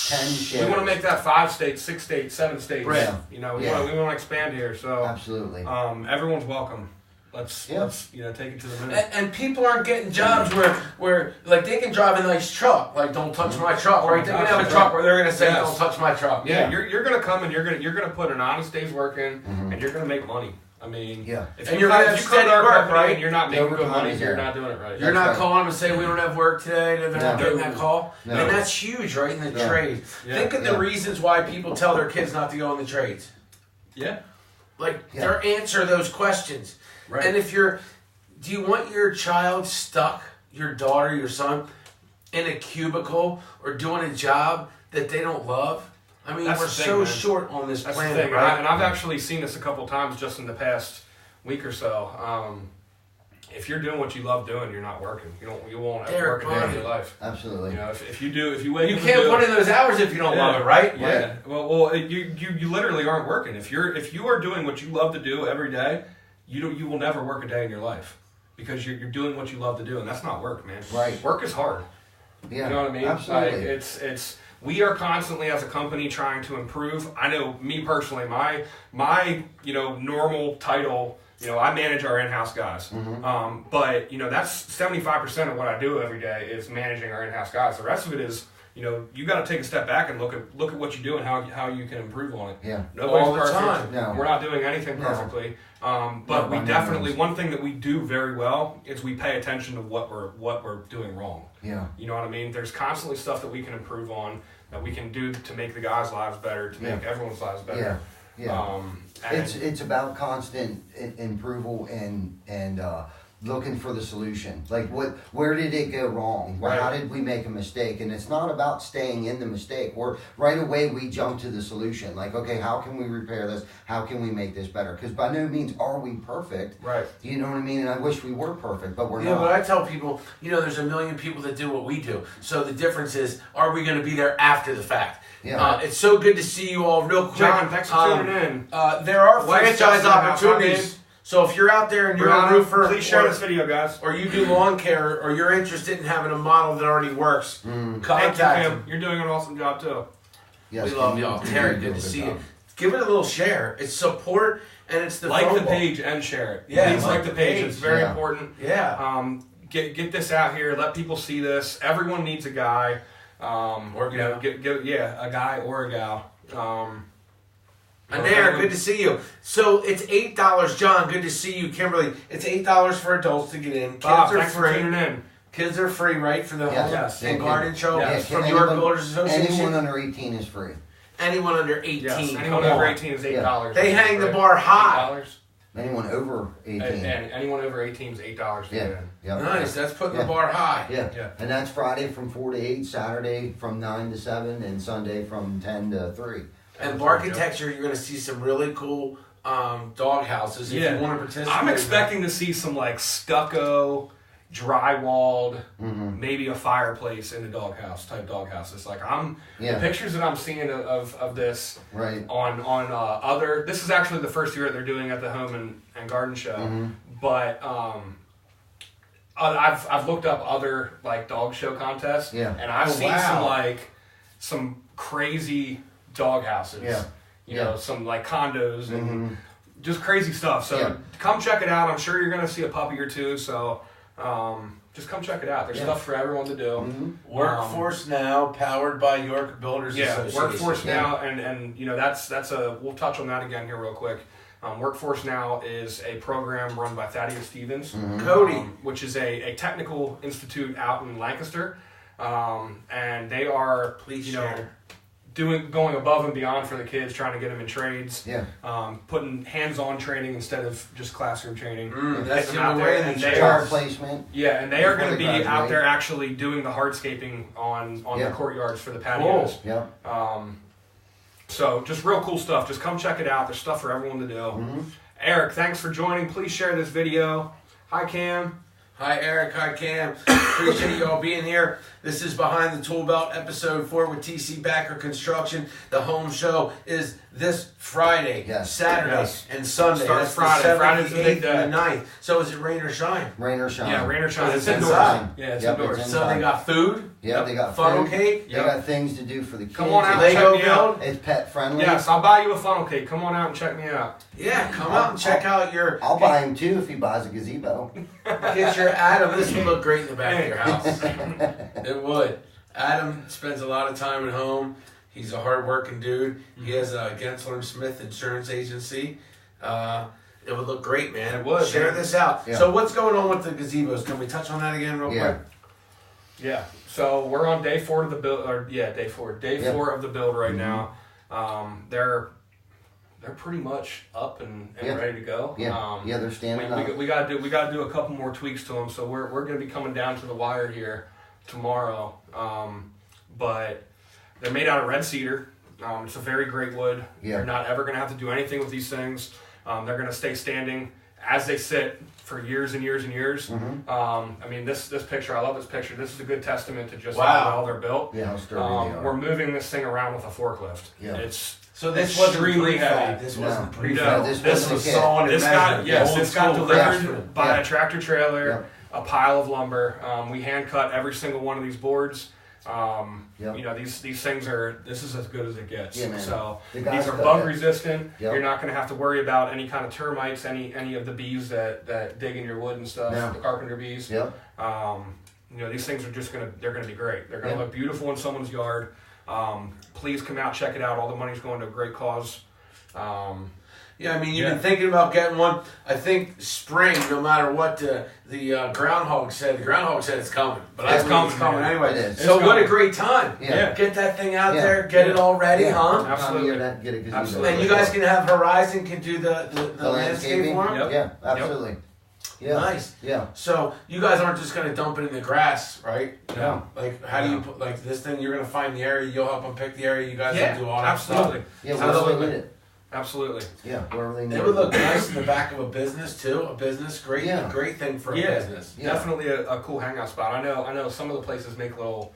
10 shares.
We want to make that 5 states, 6 states, 7 states.
Right.
You know, we want to expand here. So
absolutely.
Everyone's welcome. Let's take it to the moon.
And people aren't getting jobs where like they can drive a nice truck, like don't touch my truck, right? They can have a truck where they're gonna say don't touch my truck.
Yeah, you're gonna come and you're gonna put an honest day's work in, and you're gonna make money. I mean,
if you're gonna have steady work, right?
And you're not making good money, you're not doing it right.
You're not calling them and saying we don't have work today. They're not getting that call,
No.
and that's huge, right? In the trade, think of the reasons why people tell their kids not to go in the trades.
Yeah,
their answer those questions.
Right.
And if do you want your child stuck, your daughter, your son, in a cubicle or doing a job that they don't love? I mean, we're so short on this planet, right?
And I've actually seen this a couple times just in the past week or so. If you're doing what you love doing, you're not working. You won't ever work a day in your life.
Absolutely.
You know, if you wait,
you can't put in those hours if you don't love it, right?
Yeah. Well, you literally aren't working. If you are doing what you love to do every day, you will never work a day in your life. Because you're doing what you love to do, and that's not work, man.
Right.
Work is hard.
Yeah.
You know what I mean?
Absolutely.
Like, it's we are constantly as a company trying to improve. I know me personally, my normal title, I manage our in-house guys. But that's 75% of what I do every day is managing our in-house guys. The rest of it is, you got to take a step back and look at what you do and how you can improve on it.
Yeah.
Nobody's
All the
perfect.
time.
No.
We're not doing anything perfectly. But we definitely, one thing that we do very well is we pay attention to what we're doing wrong.
Yeah.
You know what I mean? There's constantly stuff that we can improve on, that we can do to make the guys' lives better, to make everyone's lives better.
Yeah. It's about constant improval and looking for the solution. Like where did it go wrong?
Right.
How did we make a mistake? And it's not about staying in the mistake. Right away we jump to the solution. Like, okay, how can we repair this? How can we make this better? Because by no means are we perfect.
Right.
You know what I mean? And I wish we were perfect, but we're
Yeah,
not.
but I tell people, there's a million people that do what we do. So the difference is, are we going to be there after the fact?
Yeah.
It's so good to see you all real quick.
John, thanks for tuning in.
There are
Lance
franchise
Justin House,
opportunities. So if you're out there and you're a roofer,
please share this video, guys.
or you do lawn care, or you're interested in having a model that already works,
Thank you,
contact
Kim.
him.
You're doing an awesome job too.
Yes,
We love
Kim,
y'all.
you're
Terry,
doing a
good to see
job.
you. Give it a little share. It's support, and it's the
Like
phone
the
book.
page and share it.
Yeah,
Please like the page. It's very
Yeah.
important.
Yeah.
Get this out here. Let people see this. Everyone needs a guy.
Or gal.
A guy or a gal.
And there, good to see you. So it's $8, John. Good to see you, Kimberly. It's $8 for adults to get in. Kids
Bob,
are
thanks for
free.
tuning in.
Kids are free, right, for the
Yes.
home
Yes.
and garden show
Yes.
from
Can
York
anyone-
Builders Association.
Anyone under 18 is free.
Anyone under 18.
Yes.
come
Anyone over
on.
18 is $8.
They hang the bar high.
$8.
Anyone over 18.
And anyone over 18 is $8 to get in.
Yeah.
Nice. That's putting the
Yeah.
bar high.
Yeah.
Yeah.
And that's Friday from 4 to 8, Saturday from 9 to 7, and Sunday from 10 to 3.
And Barkitecture, you're going to see some really cool dog houses if you want to participate.
I'm expecting to see some like stucco, drywalled, maybe a fireplace in the doghouse type doghouses. Like the pictures that I'm seeing of this
Right.
on other. This is actually the first year that they're doing at the Home and Garden Show, but I've looked up other like dog show contests, and I've seen some crazy dog houses.
Yeah.
Some like condos and just crazy stuff. So come check it out. I'm sure you're gonna see a puppy or two. So just come check it out. There's stuff for everyone to do.
Workforce Now, powered by York Builders Association.
Workforce Now, and that's a. We'll touch on that again here real quick. Workforce Now is a program run by Thaddeus Stevens,
Cody,
which is a technical institute out in Lancaster, and they are going above and beyond for the kids, trying to get them in trades, putting hands-on training instead of just classroom training.
That's
them out there, and they
Job
are
placement.
yeah, and they are going to be
graduate.
out there actually doing the hardscaping on the courtyards for the patios.
Yeah.
So just real cool stuff. Just come check it out. There's stuff for everyone to do. Eric, thanks for joining. Please share this video. Hi, Cam.
Hi, Eric. Hi, Cam. Appreciate you all being here. This is Behind the Tool Belt, episode 4 with TC Backer Construction. The home show is this Friday, Saturday, and Sunday.
Starts
That's
Friday.
The 7th,
Friday's the
the
big
8th,
day.
and the 9th. So is it rain or shine?
Rain or shine.
Yeah, rain or shine. It's
It's
indoors.
inside.
Yeah, it's
Yep,
indoors.
it's
So they got food.
Yeah, they got
funnel
food.
cake.
They got things to do for the kids.
Come on out and
Lego
check me out.
build.
It's pet friendly.
Yes, I'll buy you a funnel cake. Come on out and check me out.
Yeah, come out and check out your.
I'll buy him too if he buys a gazebo.
Get your Adam. This would look great in the back of your house. It would. Adam spends a lot of time at home. He's a hard-working dude. He has a Gensler & Smith insurance agency. It would look great, man.
It would,
Share
man.
this out.
Yeah.
So what's going on with the gazebos? Can we touch on that again real quick?
Yeah. So we're on day 4 of the build. Day 4 of the build right now. They're pretty much up and ready to go.
Yeah, they're standing up.
We got to do a couple more tweaks to them. So we're going to be coming down to the wire here tomorrow. But they're made out of red cedar. It's a very great wood.
Yeah.
You're not ever going to have to do anything with these things. They're going to stay standing as they sit for years and years and years. I mean, this picture, I love this picture. This is a good testament to just how well they're built.
Yeah, how sturdy they are.
We're moving this thing around with a forklift.
Yeah.
It's
So this wasn't
extremely
prefab.
heavy.
This wasn't
No.
prefab.
No,
this
this
was
was
a kit.
sawn and
This got
measured.
yes,
Old
this got
school
delivered
craftsman.
by
Yeah.
a tractor trailer,
Yeah.
a pile of lumber. We hand cut every single one of these boards. You know, these things this is as good as it gets.
Yeah, man.
So
The
these
guys
are
got
bug
that.
resistant.
Yep.
You're not going to have to worry about any kind of termites, any of the bees that dig in your wood and stuff.
No.
The carpenter bees.
Yep.
You know, these things are they're gonna be great. They're gonna
Yeah.
look beautiful in someone's yard. Please come out, check it out. All the money's going to a great cause.
Yeah, I mean, you've been thinking about getting one. I think spring, no matter what the groundhog said. The groundhog said it's coming, but I
It's
believe it's coming
man.
anyway.
It is.
So
It's
what a
coming.
great time!
Yeah.
Get that thing out
Yeah.
there, get it all ready,
Yeah.
huh?
Absolutely.
Get a gazebo.
Absolutely.
And you guys can have Horizon can do the landscape for them.
Yep.
Yeah, absolutely. Yeah.
Nice.
Yeah.
So you guys aren't just gonna dump it in the grass, right?
No.
Like how do you put like this thing? You're gonna find the area. You'll help them pick the area. You guys
Yeah,
will do all that
absolutely.
stuff.
Yeah,
Sounds
wherever
like
they need it.
Absolutely.
Yeah, wherever they need
It would look nice in the back of a business too. A business, great,
Yeah.
great thing for a
Yeah.
business.
Yeah.
Definitely a cool hangout spot. I know some of the places make little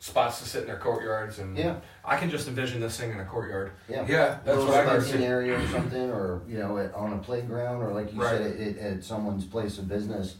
spots to sit in their courtyards, and
Yeah.
I can just envision this thing in a courtyard.
Yeah.
Yeah, that's
Little
what I heard.
fencing area or something, or on a playground, or like you
Right.
said, at someone's place of business.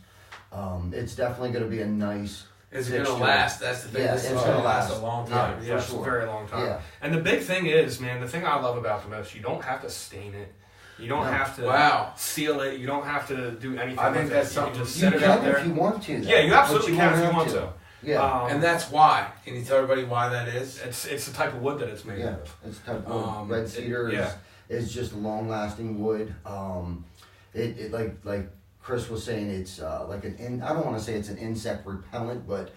It's definitely going to be a nice.
Is it gonna
fixture.
last? That's the thing.
Yeah,
this is
it's
gonna
gonna
last a
last.
long
Yeah.
time.
Yeah, it's
sure.
a very long time.
Yeah.
And the big thing is, man, the thing I love about the most, you don't have to stain it. You don't
No.
have to
Wow.
seal it. You don't have to do anything.
I think
with
that's
it.
something
You just
You
set it out
can
there.
if you want to. though,
Yeah, you
but
absolutely can if you
have
want to.
Yeah.
And that's why. Can you tell everybody why that is?
It's the type of wood that it's made
Yeah,
of.
it's type of red cedar
yeah.
is just long lasting wood. It like Chris was saying, it's like I don't want to say it's an insect repellent, but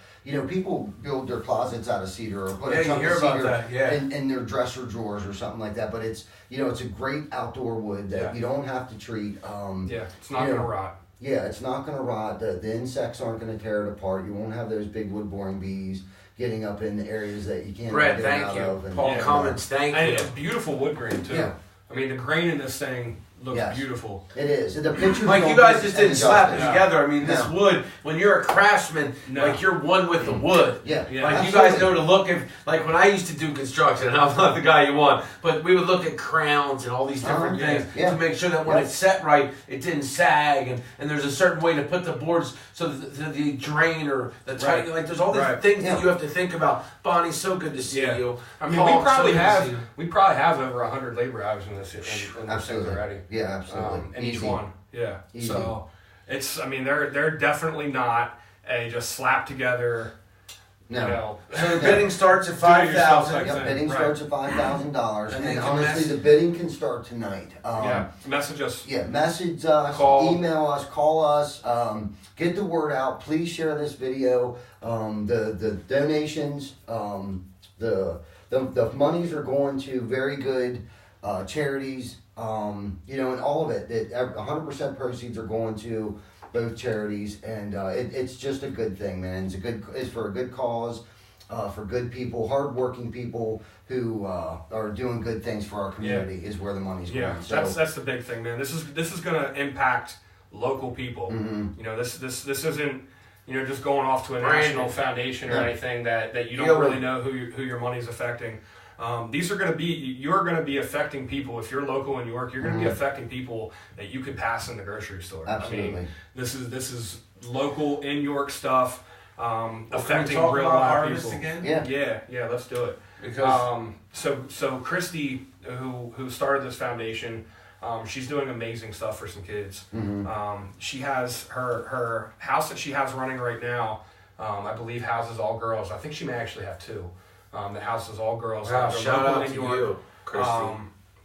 people build their closets out of cedar or put
Yeah,
a
you
chunk
hear
of
about
cedar
that, yeah.
in their dresser drawers or something like that. But it's it's a great outdoor wood that
Yeah.
you don't have to treat.
Yeah, it's not gonna rot.
Yeah, it's not going to rot. The insects aren't going to tear it apart. You won't have those big wood boring bees getting up in areas that you can't
Brett,
get
thank
out
you.
of. And,
Paul
Yeah.
Cummins, thank
And
you.
it's beautiful wood grain too.
Yeah.
I mean, the grain in this thing looks
Yes.
beautiful.
It is. The pictures
Like
don't
you guys
do
just
any
didn't slap it
justice.
together. I mean, this
No.
wood. When you're a craftsman,
No.
like you're one with the wood.
Yeah,
Yeah.
Like you
absolutely.
guys know to look at, like when I used to do construction, and I'm not the guy you want, but we would look at crowns and all these different
Uh-huh.
things
Yeah.
to make sure that when
Yep.
it's set right, it didn't sag, and there's a certain way to put the boards so that the drain or the tight,
Right.
like there's all these
Right.
things
Yeah.
that you have to think about. Bonnie, so good to see
Yeah.
you.
I mean,
Paul,
we
so
probably
good to
have
see you.
over 100 labor hours in this
Absolutely.
already.
Yeah, absolutely.
In each
Easy.
one. Yeah.
Easy.
So they're definitely not a just slap together.
No.
So the bidding starts at $5,000.
Yep, bidding
Right.
starts at $5,000,
And they
and
can
honestly,
mess-
the bidding can start tonight.
Yeah. Message us.
Yeah, message us,
Call.
email us, call us, get the word out. Please share this video. The donations, the monies are going to very good charities. And all of it. 100% proceeds are going to both charities, and it's just a good thing, man. It's for a good cause. For good people, hardworking people who are doing good things for our community is where the money's
Yeah,
going. So,
that's the big thing, man. This is going to impact local people.
Mm-hmm.
This isn't just going off to a
Brandon.
national foundation or
No.
anything that you
Yeah,
don't really
but-
know who your money's affecting. You're going to be affecting people. If you're local in York, you're going to be affecting people that you could pass in the grocery store.
Absolutely.
I mean, this is local in York stuff. Affecting
Can we talk
real
about
live
harvest
people.
again?
Yeah, let's do it.
Because
So Christy, who started this foundation, she's doing amazing stuff for some kids. She has her house that she has running right now. I believe houses all girls. I think she may actually have two. That houses all girls.
wow,
They're
shout
local
out
in
to
York.
you, Christy.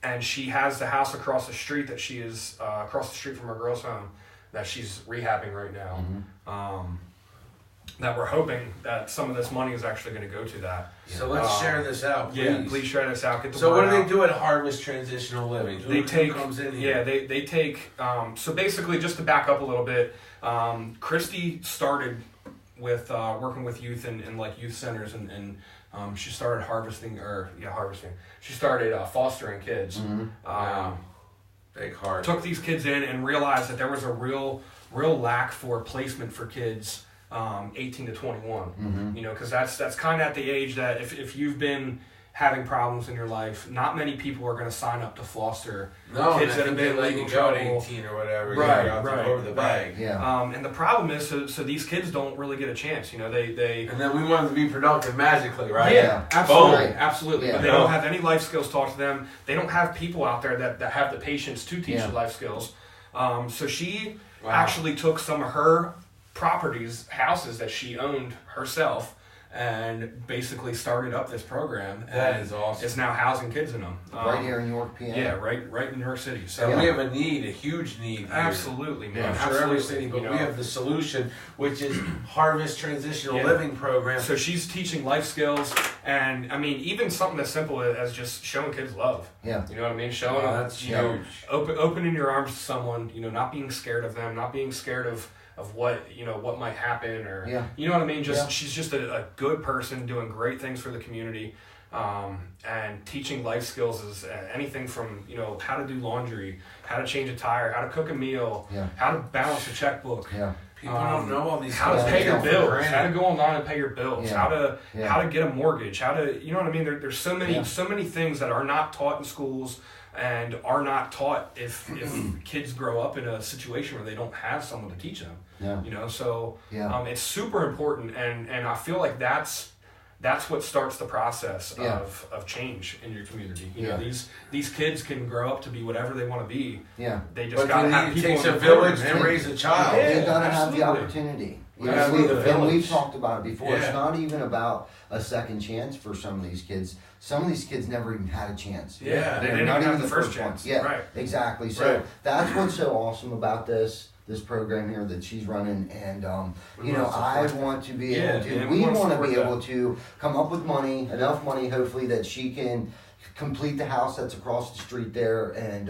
And she has the house across the street that she is across the street from her girls' home that she's rehabbing right now. That we're hoping that some of this money is actually going to go to that.
So let's share this out, please.
Yeah, please share this out. Get the
So
word
what do
out.
they do at Harvest Transitional Living? Who comes in here?
Yeah, they take. So basically, just to back up a little bit, Christy started with working with youth in like youth centers, and she started harvesting. She started fostering kids.
Wow. Big heart.
Took these kids in and realized that there was a real lack for placement for kids 18 to 21. Because that's kind of at the age that if you've been having problems in your life, not many people are going to sign up to foster
kids
that have been
like
legal
go at
trouble.
18 or whatever.
Right,
over the bag.
Yeah.
And the problem is, so these kids don't really get a chance. You know, they
and then we want them to be productive magically, right?
Yeah, absolutely,
Boom.
absolutely.
Yeah.
But they don't have any life skills taught to them. They don't have people out there that have the patience to teach the life skills. So she actually took some of her properties, houses that she owned herself, and basically started up this program.
That is awesome.
It's now housing kids in them.
Right here in York, PA.
Yeah, right in New York City. So
we have a huge need. Here.
Absolutely, man.
I'm sure every city, but we have the solution, which is Harvest Transitional Living Program.
So she's teaching life skills, and I mean, even something as simple as just showing kids love.
Yeah.
You know what I mean? Showing them,
that's huge.
Opening your arms to someone, not being scared of them, not being scared of what, what might happen, or, you know what I mean? She's just a good person doing great things for the community. And teaching life skills is anything from, how to do laundry, how to change a tire, how to cook a meal, how to balance a checkbook.
Yeah.
People don't know all these
how to pay your bills, how to go online and pay your bills, how to get a mortgage, how to, you know what I mean? There's so many things that are not taught in schools and are not taught if kids grow up in a situation where they don't have someone to teach them. So it's super important, and I feel like that's what starts the process of change in your community. These kids can grow up to be whatever they want to be.
Yeah.
They just gotta have people.
It takes
in
a
the
village
program,
to raise a child.
They gotta have the
absolutely.
opportunity.
And
we've talked about it before.
Yeah.
It's not even about a second chance for some of these kids. Some of these kids never even had a chance.
Yeah, they didn't
not
even
even
have the first chance.
Yeah,
right.
Exactly. So that's what's so awesome about this program here that she's running, and I want to be able to. We want to be able to come up with enough money, hopefully, that she can complete the house that's across the street there, and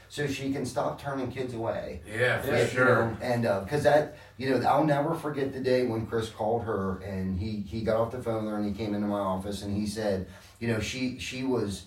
so she can stop turning kids away.
Yeah, for sure.
And because that, I'll never forget the day when Chris called her, and he got off the phone there, and he came into my office, and he said, she was.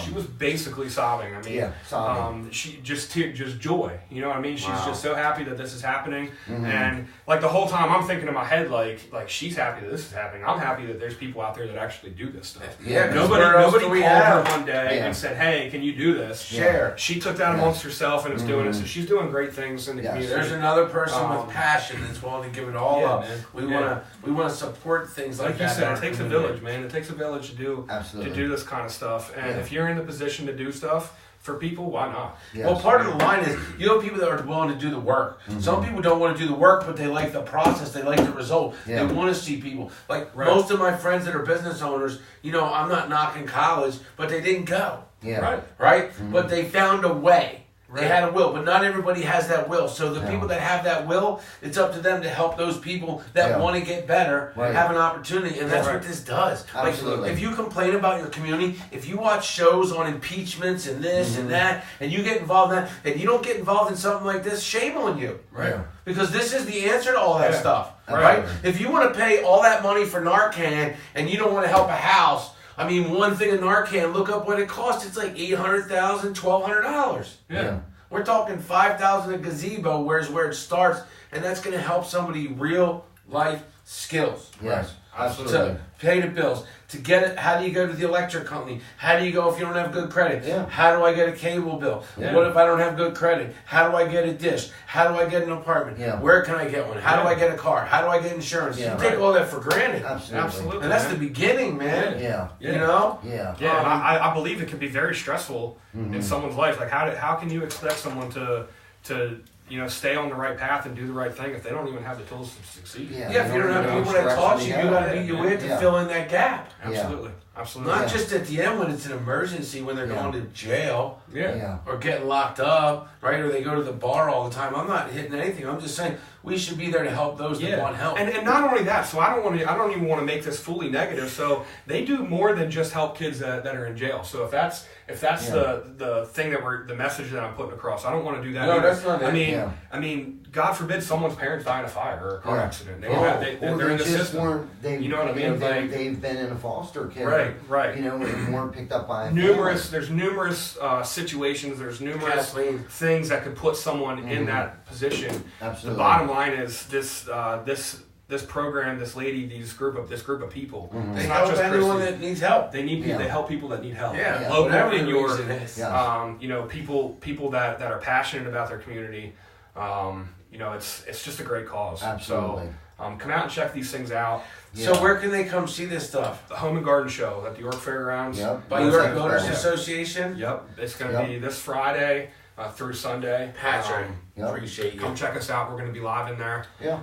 She was basically sobbing. I mean,
sobbing.
She just joy. You know what I mean? She's just so happy that this is happening,
Mm-hmm.
and like the whole time I'm thinking in my head, like she's happy that this is happening. I'm happy that there's people out there that actually do this stuff.
Yeah,
nobody called her one day and said, "Hey, can you do this?"
Share.
She took that amongst herself and is doing it. So she's doing great things in the community.
There's another person with passion that's willing to give it all up.
Man.
We want to support things like that.
You said, it takes a village, man. It takes a village to do this kind of stuff. And if you're in the position to do stuff for people, why not?
Yes. Well, part of the line is people that are willing to do the work. Mm-hmm. Some people don't want to do the work, but they like the process. They like the result. Yeah. They want to see people. Like most of my friends that are business owners, I'm not knocking college, but they didn't go.
Yeah.
Right? Mm-hmm. But they found a way. They had a will, but not everybody has that will. So the people that have that will, it's up to them to help those people that want to get better have an opportunity, and that's what this does.
Absolutely.
Like, if you complain about your community, if you watch shows on impeachments and this and that, and you get involved in that, and you don't get involved in something like this, shame on you.
Right.
Because this is the answer to all that stuff. Right? If you want to pay all that money for Narcan, and you don't want to help a house, I mean, one thing of Narcan, look up what it costs. It's like $800,000, $1,200.
Yeah.
We're talking $5,000 a gazebo, where it starts, and that's going to help somebody real life skills.
Yes, absolutely.
To pay the bills. To get it, how do you go to the electric company? How do you go if you don't have good credit?
Yeah.
How do I get a cable bill? Yeah. What if I don't have good credit? How do I get a dish? How do I get an apartment?
Yeah.
Where can I get one? How do I get a car? How do I get insurance? You take all that for granted.
Absolutely.
And that's the beginning, man.
Yeah.
You know?
Yeah.
Yeah, and I believe it can be very stressful in someone's life. Like, how can you expect someone to stay on the right path and do the right thing if they don't even have the tools to succeed?
Yeah, if you don't have people that taught you, you got to be your way to fill in that gap.
Absolutely. Absolutely.
Not just at the end when it's an emergency, when they're going to jail
Yeah.
or getting locked up, right? Or they go to the bar all the time. I'm not hitting anything. I'm just saying we should be there to help those that want help.
And not only that, so I don't even want to make this fully negative. So they do more than just help kids that are in jail. So if that's the thing the message that I'm putting across, I don't want to do that.
No,
either.
that's not it.
I mean, God forbid someone's parents die in a fire or a car accident. They're in the system.
You
know what I mean?
They've been in a foster care.
Right.
And weren't picked up by a
There's numerous situations. There's numerous things that could put someone in that position.
Absolutely.
The bottom line is this this program, this lady, this group of people.
Mm-hmm.
They
It's
help
not just
anyone
Christy.
that needs help.
They need
Yeah.
they help people that need help.
Yeah,
Local
whatever
in
the
your
reason is.
Yeah.
you know, people that are passionate about their community. You know, it's just a great cause.
Absolutely.
So come out and check these things out.
So where can they come see this stuff?
The Home and Garden Show at the York Fairgrounds.
Yep.
By
Yes,
York
that's
Voters
right.
Association?
Yep. It's going to
Yep.
be this Friday through Sunday.
Patrick,
Yep.
appreciate you.
Come check us out. We're going to be live in there.
Yeah.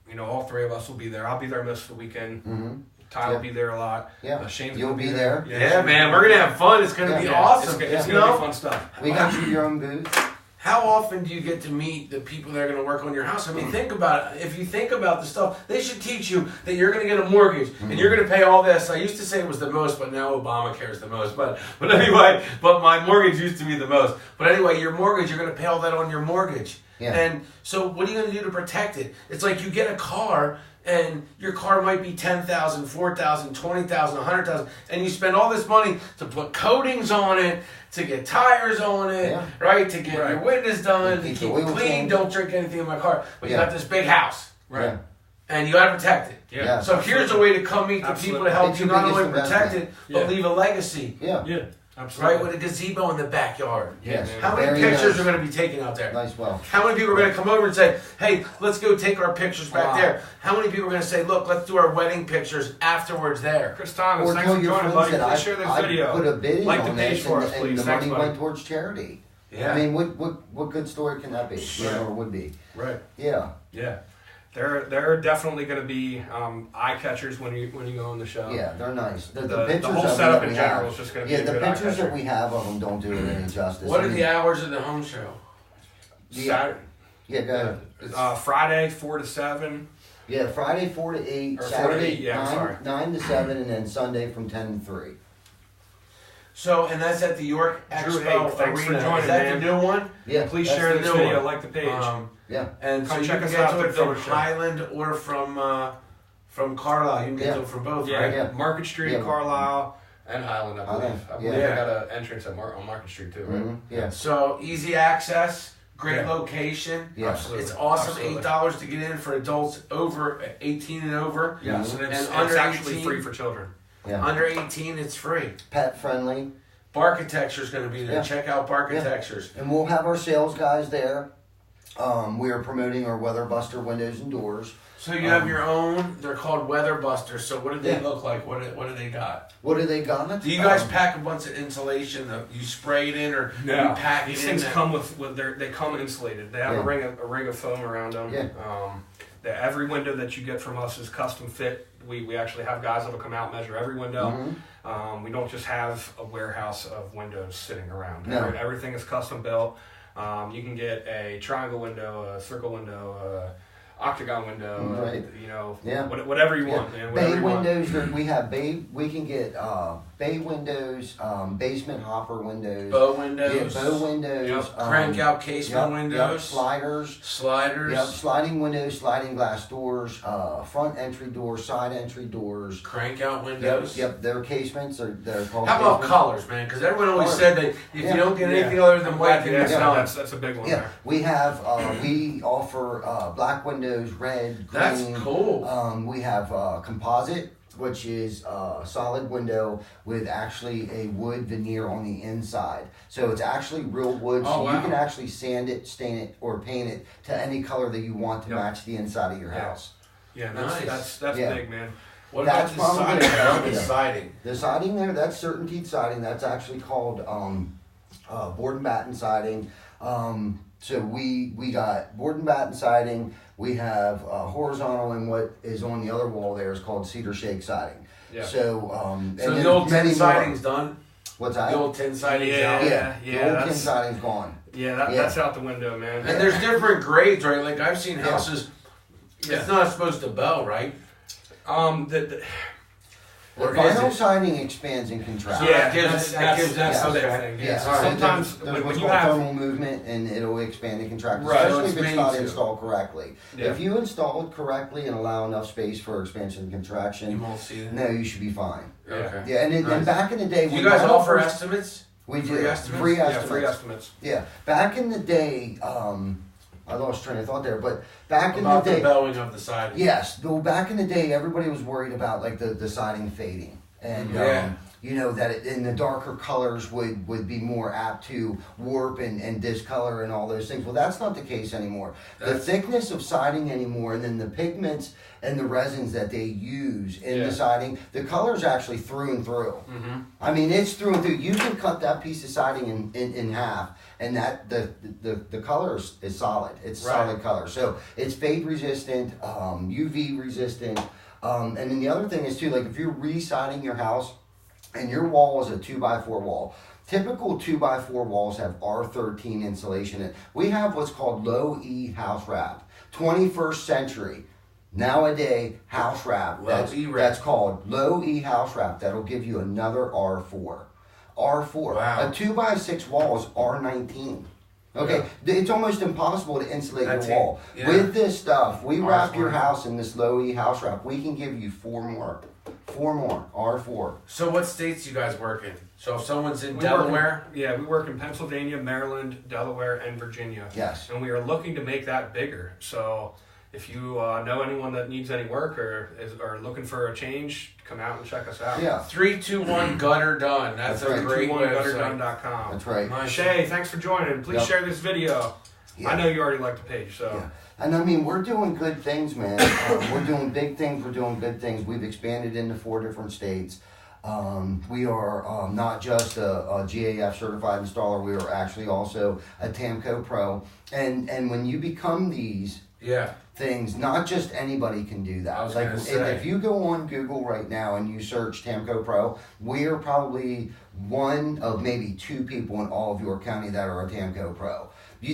You know, all three of us will be there. I'll be there most of the weekend.
Mm-hmm.
Ty will be there a lot.
Yeah.
Shane's
You'll
gonna
be there.
Yeah,
Shane's
man,
gonna
we're
be
going to
there.
have fun. It's going to be
Yeah,
awesome.
It's
You
going to
know?
be fun stuff.
We got you your own booth.
How often do you get to meet the people that are going to work on your house? I mean, think about it. If you think about the stuff, they should teach you that you're going to get a mortgage and you're going to pay all this. I used to say it was the most, but now Obamacare is the most. But anyway, but my mortgage used to be the most. But anyway, your mortgage, you're going to pay all that on your mortgage.
Yeah.
And so what are you going to do to protect it? It's like you get a car and your car might be $10,000, $4,000, $20,000, $100,000, and you spend all this money to put coatings on it, to get tires on it,
Yeah.
right? To get your windows done, to
Keep
keep
the
it
oil
clean.
changed.
Don't drink anything in my car. But you
Yeah.
got this big house,
Yeah.
and you got to protect it.
Yeah.
So here's a way to come meet the people
Absolutely.
to help
It's
you
your
not only
biggest
protect it,
investment.
but
Yeah.
leave a legacy,
Yeah.
Yeah, absolutely.
right? With a gazebo in the backyard.
Yes.
man.
How many
Very
pictures
nice.
are going to be taken out there?
Nice. Well.
How many people are going to come over and say, hey, let's go take our pictures back
Wow.
there? How many people are going to say, look, let's do our wedding pictures afterwards there?
Chris Thomas,
Or
thanks
tell
for
your
joining,
friends
buddy.
that
Please share this
I
video.
put a bid in
Like the
on
page
this
for
and,
us,
and
please.
the
Thanks,
money
buddy.
went towards charity.
Yeah.
I mean, what good story can that be? You know, or would be.
Right.
Yeah.
Yeah, they're definitely going to be eye catchers when you go on the show.
Yeah, they're nice. The
The
pictures
whole
of them
setup
that
in
we
general
have,
is just going to be
yeah,
a
the
good
pictures
eye
that
catcher.
we have of them don't do it any justice.
What
I
are
mean,
the hours of the home show?
Saturday,
Yeah, go ahead.
Friday 4 to 7.
Yeah, Friday 4 to 8,
Or 4 to
Saturday
8, yeah, I'm sorry.
9 to 7, and then Sunday from 10 to 3.
So, and that's at the York
Drew
Expo
Haig, thanks for
Arena.
joining,
Is that
man.
the new one?
Yeah,
Please
that's
share
the
this
new
video,
one.
like the page.
Yeah,
And
Come
so you
check
can
us
get
out
to
at
it
the
from
Village Show.
Highland or from Carlisle. You can get
Yeah.
to it from both,
Yeah,
right?
Yeah.
Market Street,
Yeah.
Carlisle, and Highland, I believe.
Highland,
I believe
yeah.
they got an entrance on Market Street too, right?
Mhm, yeah,
So easy access, great
Yeah.
location.
yeah.
Absolutely.
It's awesome.
Absolutely.
$8 to get in for adults over 18 and over.
Yes, and it's
And under
actually
18?
free for children.
Yeah.
Under 18, it's free.
Pet friendly.
Barkitecture is going to be there.
Yeah.
Check out Barkitectures.
And we'll have our sales guys there. We are promoting our Weatherbuster windows and doors.
So you have your own. They're called Weather Busters. So what do they
Yeah.
look like? What do they got?
What do they got?
Do you guys pack a bunch of insulation that you spray it in, or you pack
These
it
things
in?
come with they come insulated. They have
Yeah.
a ring of foam around them.
Yeah.
Every window that you get from us is custom fit. We actually have guys that'll come out and measure every window.
Mhm.
We don't just have a warehouse of windows sitting around.
No.
Everything is custom built. You can get a triangle window, a circle window, octagon window,
Right. Yeah.
whatever you want, man. Whatever
Bay
you want.
windows, we have bay. We can get bay windows, basement hopper windows,
Bow windows.
yeah, bow windows,
Yep.
Crank out casement windows.
sliders,
Sliders.
yep, sliding windows, sliding glass doors, front entry doors, side entry doors.
Crank out
Yep,
windows.
yep, their casements are they're called.
How about
casements.
colors, man? Because everyone always
Colors.
said that if
Yeah.
you don't get
Yeah.
anything other than
I'm
white,
glad
then
you
you're
asked that.
done.
That's a big one
Yeah,
there.
we have we offer black windows, red, green.
That's cool.
We have composite, which is a solid window with actually a wood veneer on the inside. So it's actually real wood, so
Oh, wow.
you can actually sand it, stain it, or paint it to any color that you want to
Yep.
match the inside of your
Yeah.
house.
Yeah,
Nice.
that's
Yeah.
big, man.
What
That's
about the
probably
siding? I love the
yeah.
siding.
The siding there, that's CertainTeed siding. That's actually called board and batten siding. So we got board and batten siding. We have horizontal, and what is on the other wall there is called cedar shake siding.
Yeah.
So
So
and
the
then
old
many
tin
more.
siding's done.
What's that?
The old tin siding's
Yeah.
out.
yeah,
yeah,
the old tin
that's-
siding's gone.
Yeah,
Yeah.
that's out the window, man.
And there's different grades, right? Like I've seen
Yeah.
houses.
Yeah.
It's not supposed to bell, right?
The
Or is
vinyl
it?
siding expands and contracts.
So
Yeah,
that gives
that's
that
the
okay.
thing.
Yeah,
Yeah.
so
Sometimes
there's
when
what's
you
called
have
thermal movement, and it'll expand and contract,
Right,
especially
so
if
it's
it's not
made to.
installed correctly.
Yeah.
If you install it correctly and allow enough space for expansion and
You
contraction,
won't see that.
no, you should be fine.
Okay.
Yeah, and
Nice.
back in the day,
Do
when
you guys
vinyl
offer
first-
estimates?
We
free
do
estimates?
free
yeah,
estimates.
free estimates.
Yeah, back in the day, I lost train of thought there. But back in
About
the
the
day,
bellowing of the siding.
yes, though back in the day, everybody was worried about like the siding fading, and you know that in the darker colors would be more apt to warp and discolor and all those things. Well, that's not the case anymore. The thickness of siding anymore, and then the pigments and the resins that they use in the siding, the color's actually through and through.
Mm-hmm.
I mean, it's through and through. You can cut that piece of siding in half, and that the color is solid. It's solid color. So it's fade resistant, UV resistant, and then the other thing is too, like if you're re-siding your house, and your wall is a 2x4 wall. Typical 2x4 walls have R13 insulation in it. We have what's called low E house wrap. 21st century, nowadays house wrap. That's called low E house wrap. That'll give you another R4. R4.
Wow.
A 2x6 wall is R19. Okay, it's almost impossible to insulate your wall.
Yeah.
With this stuff, we wrap your house in this low E house wrap. We can give you 4 more, R4.
So what states you guys work in? So if someone's in Delaware?
We work in Pennsylvania, Maryland, Delaware, and Virginia.
Yes.
And we are looking to make that bigger. So if you know anyone that needs any work or are looking for a change, come out and check us out.
Yeah.
321 Gutter Done. That's a great website.
gutterdone.com.
That's right.
Nice. Shay, thanks for joining. Please share this video.
Yeah.
I know you already like the page, so.
Yeah. And I mean, we're doing good things, man. We're doing big things. We're doing good things. We've expanded into 4 different states. We are not just a GAF certified installer. We are actually also a TAMCO Pro. And when you become these things, not just anybody can do that.
Like
if you go on Google right now and you search TAMCO Pro, we are probably one of maybe 2 people in all of York County that are a TAMCO Pro.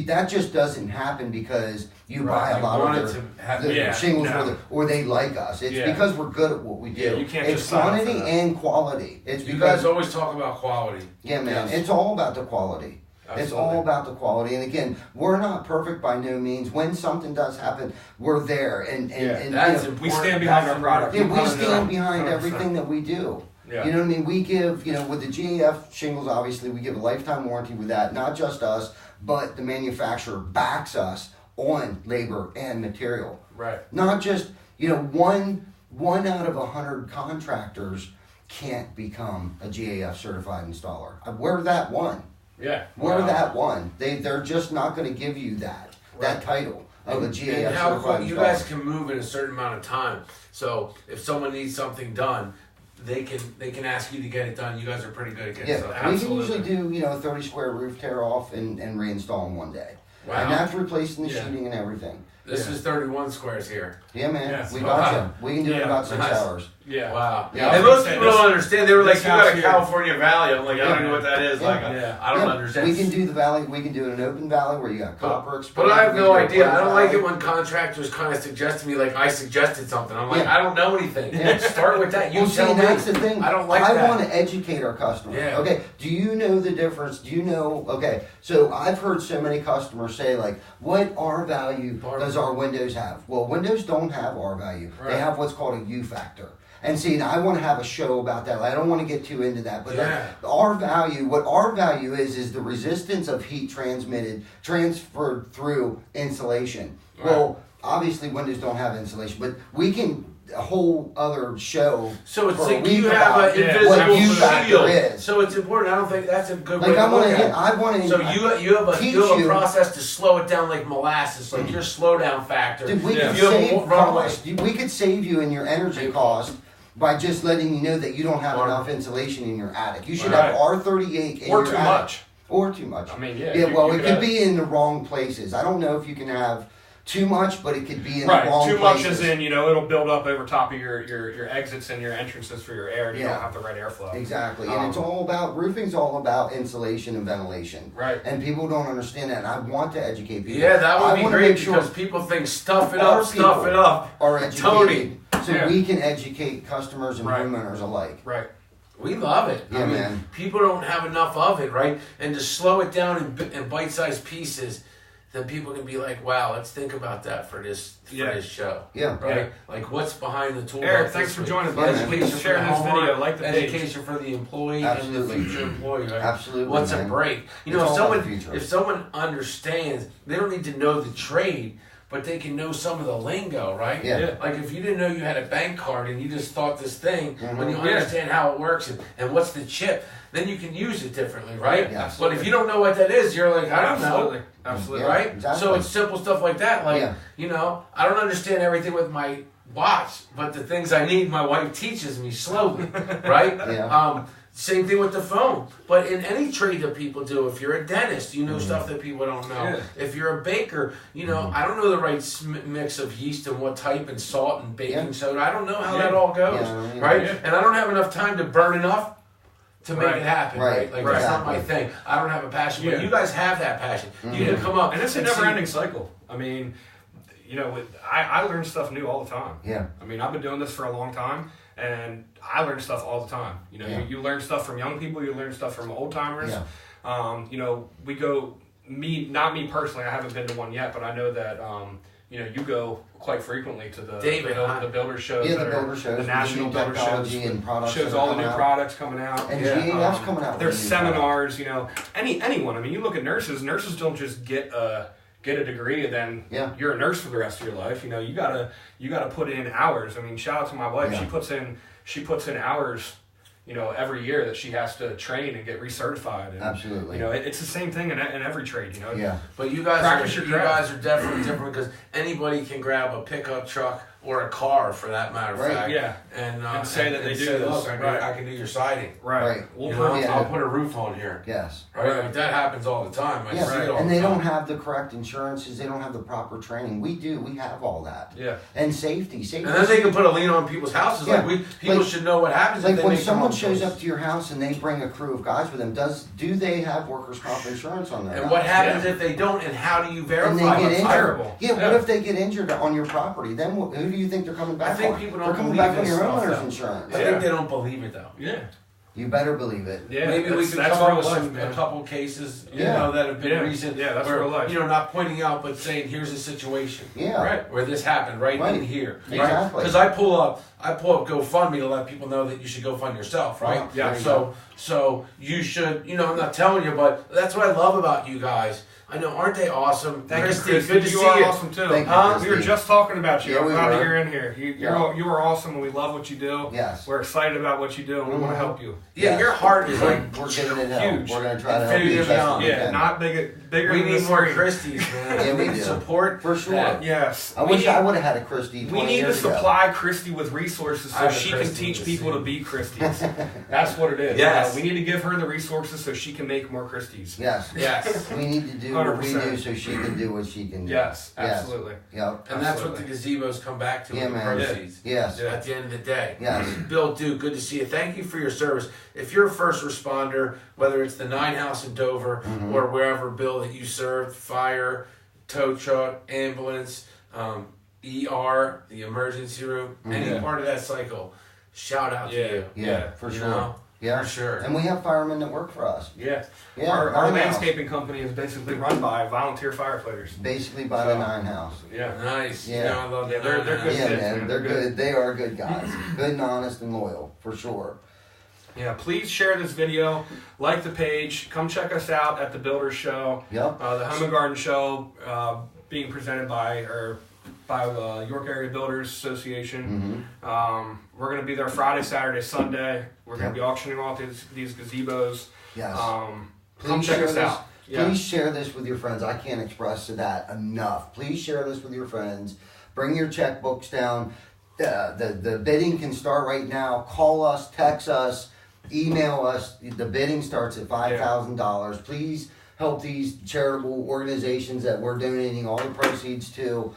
That just doesn't happen because you buy a lot of their shingles or they like us. It's because we're good at what we do.
You can't
it's
just sign up for
quantity
that.
and quality.
You guys always talk about quality.
Yeah, man. It's all about the quality.
Absolutely.
It's all about the quality. And again, we're not perfect by no means. When something does happen, we're there. And
that's
we stand behind our product.
Yeah, we stand behind everything that we do.
Yeah.
You know what I mean? We give, with the GAF shingles, obviously, we give a lifetime warranty with that. Not just us, but the manufacturer backs us on labor and material.
Right.
Not just, one out of 100 contractors can't become a GAF certified installer. We're that one.
Yeah.
We're that one. They're just not going to give you that title of a GAF
and how
certified
cool, you
installer.
guys can move in a certain amount of time. So if someone needs something done, they can ask you to get it done. You guys are pretty good at getting stuff.
We can usually do a 30 square roof tear off and reinstall in one day.
Wow.
And that's replacing the sheeting and everything.
This is 31 squares here.
Yeah, man.
Yes.
We got you. We can do it in about 6 hours.
Yeah.
Wow.
Yeah.
And most people don't understand. They were like, you got a
here.
California Valley. I'm like, I don't know what that is.
Yeah.
Like, I don't
Yeah.
understand.
We can do the valley. We can do it in an open valley where you got copper exposed.
But I have no
We can do
idea.
a
I don't like it
valley.
when contractors kind of suggest to me, like I suggested something. I'm like,
Yeah.
I don't know anything.
Yeah.
Start with that. You
Well,
tell
see,
me.
that's the thing.
I don't like that.
I want to educate our customers.
Yeah.
Okay. Do you know the difference? Do you know? Okay. So I've heard so many customers say, like, what R value does our windows have? Well, windows don't have R value.
Right.
They have what's called a U factor. And see, now I want to have a show about that. I don't want to get too into that, but R value, what R value is the resistance of heat transferred through insulation.
Right.
Well, obviously windows don't have insulation, but we can a whole other show.
So it's
for a
like
week
you have
about
an
what
invisible
U factor
shield.
is.
So it's important. I don't think that's a good way
Like
to
I
look
want
at
to,
it.
I want to.
So you have a process to slow it down like molasses, like your slow down factor.
Dude, we
Yeah.
could
You have a
save
runaway.
cost. We could save you in your energy cost by just letting you know that you don't have
Or-
enough insulation in your attic. You should
Right.
have R38 in
Or
your
too
attic.
much.
Or too much.
I mean, yeah.
Yeah, well,
you
it could be in the wrong places. I don't know if you can have too much, but it could be in the wrong
Too
places.
much is in, it'll build up over top of your exits and your entrances for your air, and you
Yeah.
don't have the right airflow.
Exactly, and it's all about, roofing's all about insulation and ventilation.
Right.
And people don't understand that, and I want to educate people.
Yeah, that would
I
be
wanna
great
make sure
because people think stuff it
our
up, stuff it
people
up.
are educated,
Tony.
so
Yeah.
we can educate customers and
Right.
homeowners alike.
Right.
We love it.
Yeah,
I mean,
man.
people don't have enough of it, right? And to slow it down in bite-sized pieces, then people can be like, wow, let's think about that for this show.
Yeah.
Right?
Yeah.
Like, what's behind the tool?
Eric, thanks for joining.
Education for
sharing
the
this
homeowner,
video. Like the page.
education for the employee
Absolutely.
and the future employee. Right?
Absolutely.
What's
man.
a break? You
It's
know,
all about the future.
if someone understands, they don't need to know the trade, but they can know some of the lingo, right?
Yeah.
Like if you didn't know you had a bank card and you just thought this thing, when you
Mhm.
understand how it works and what's the chip, then you can use it differently, right?
Yeah.
But if you don't know what that is, you're like, I don't know.
Absolutely.
Yeah,
Right?
exactly.
So it's simple stuff like that. Like,
Yeah.
you know, I don't understand everything with my watch, but the things I need, my wife teaches me slowly, right?
Yeah.
Same thing with the phone. But in any trade that people do, if you're a dentist, you know stuff that people don't know.
Yeah.
If you're a baker, you know, I don't know the right mix of yeast and what type and salt and baking soda. I don't know how that all goes,
Yeah.
right?
Yeah.
And I don't have enough time to burn enough to make it happen, right?
Right.
Like, that's not
Exactly.
my thing. I don't have a passion, but
Yeah.
you guys have that passion. You can come up.
And it's a
see-
never-ending cycle. I mean, you know, I learn stuff new all the time.
Yeah.
I mean, I've been doing this for a long time, and I learn stuff all the time. You know,
Yeah.
you learn stuff from young people, you learn stuff from old timers.
Yeah.
You know, we go, not me personally, I haven't been to one yet, but I know that, you know, you go quite frequently to the
David,
the builder shows.
Yeah, the
that are-
builder shows,
the
the
national
new
builder shows.
technology and products
Shows
that are
all the
coming
new
out.
products coming out.
And
Yeah.
GAF's coming out with
There's
a new product.
seminars, you know, anyone. I mean, you look at nurses. Nurses don't just get a degree and then
Yeah.
you're a nurse for the rest of your life. You know, you gotta put in hours. I mean, shout out to my wife.
Yeah.
She puts in hours, you know, every year that she has to train and get recertified. And,
Absolutely.
You know, it's the same thing in every trade. You know.
Yeah.
But you guys
Practice
are
your craft.
definitely different because anybody can grab a pickup truck or a car, for that matter of
Right.
fact,
Yeah.
and
say that they do this.
Look,
Right.
I can do your siding.
Right.
Right.
We'll
You
prove
know,
it.
Yeah.
I'll put a roof on here.
Yes.
Right?
Right.
Like, that happens all the time. I
Yeah,
see it all
and
the
they
time.
don't have the correct insurances. They don't have the proper training. We do. We have all that.
Yeah.
And safety. Safety.
And then they can put a lien on people's houses.
Yeah.
People
Like-
should know what happens
Like
if they
when
make
someone
the wrong
shows
choice.
up to your house and they bring a crew of guys with them, do they have workers' comp insurance on their
And
house?
what happens
Yeah.
if they don't? And how do you
And
verify?
they get
it?
injured.
terrible.
Yeah, what
Yeah.
if they get injured on your property? Then who do you think they're coming back
think
on?
people don't
They're coming
believe
back on
this
your
stuff,
homeowner's
though.
insurance.
I
Yeah.
think they don't believe it though.
Yeah.
You better believe it.
Yeah.
Maybe we
that's-
can
that's
come up
real
with
life,
a
man.
couple cases, you
Yeah.
know, that have been
Yeah.
recent.
Yeah, that's
where,
real life.
You know, not pointing out, but saying, "Here's a situation."
Yeah.
Right.
Where this happened, right
Right.
in here,
Exactly.
Because I pull up GoFundMe to let people know that you should go fund yourself, right?
Yeah.
So you should, you know, I'm not telling you, but that's what I love about you guys. I know, aren't they awesome?
Thank you,
Christy,
Christy.
good to
You
see
are
you.
awesome too.
Thank you,
We were
Christy.
just talking about you.
Yeah,
I'm
we
glad
were.
that you're in here. You are awesome, and we love what you do.
Yes.
We're excited about what you do, and we want to help you.
Yeah,
Yes.
your heart is like
We're giving it help.
Huge.
We're gonna try to help
Infinity
you as best
beyond.
we
Yeah,
can.
not bigger
we
than
need
the
more
screen.
Christies, man.
Yeah, we do.
Support
For sure.
that.
Yes.
I wish I would have had a Christie 20
We need to
years ago.
supply Christy with resources
I
so
have a
she can
Christy
teach
to
people
see.
to be Christies. That's what it is.
Yes.
We need to give her the resources so she can make more Christies.
Yes.
Yes.
We need to do what we
100%.
do so she can do what she can do.
Yes, absolutely.
Yep.
And that's what the gazebos come back to
Yeah,
with the
man.
proceeds.
Yes.
At the end of the day.
Yes.
Bill Duke, good to see you. Thank you for your service. If you're a first responder, whether it's the Nine House in Dover or wherever, Bill, that you served, fire, tow truck, ambulance, ER, the emergency room, any
Yeah.
part of that cycle, shout out to you.
Yeah, for
You
sure.
know?
Yeah,
For sure.
And we have firemen that work for us.
Yeah.
Yeah,
Our
Nine House.
landscaping company is basically run by volunteer firefighters.
Basically by the Nine House.
Yeah.
Nice.
Yeah.
You know, I love
Yeah,
that.
they're good.
Yeah,
kids,
man.
man.
They're
They're
good. They are good guys. Good and honest and loyal, for sure.
Yeah, please share this video, like the page, come check us out at the Builders Show,
Yep.
the Home and Garden Show, being presented by the York Area Builders Association. We're going to be there Friday, Saturday, Sunday. We're going to be auctioning off these gazebos.
Yes.
Come
Please
check
share
us
this.
out. Yeah.
Please share this with your friends. I can't express that enough. Please share this with your friends. Bring your checkbooks down. The bidding can start right now. Call us, text us, email us. The bidding starts at $5,000. Please help these charitable organizations that we're donating all the proceeds to.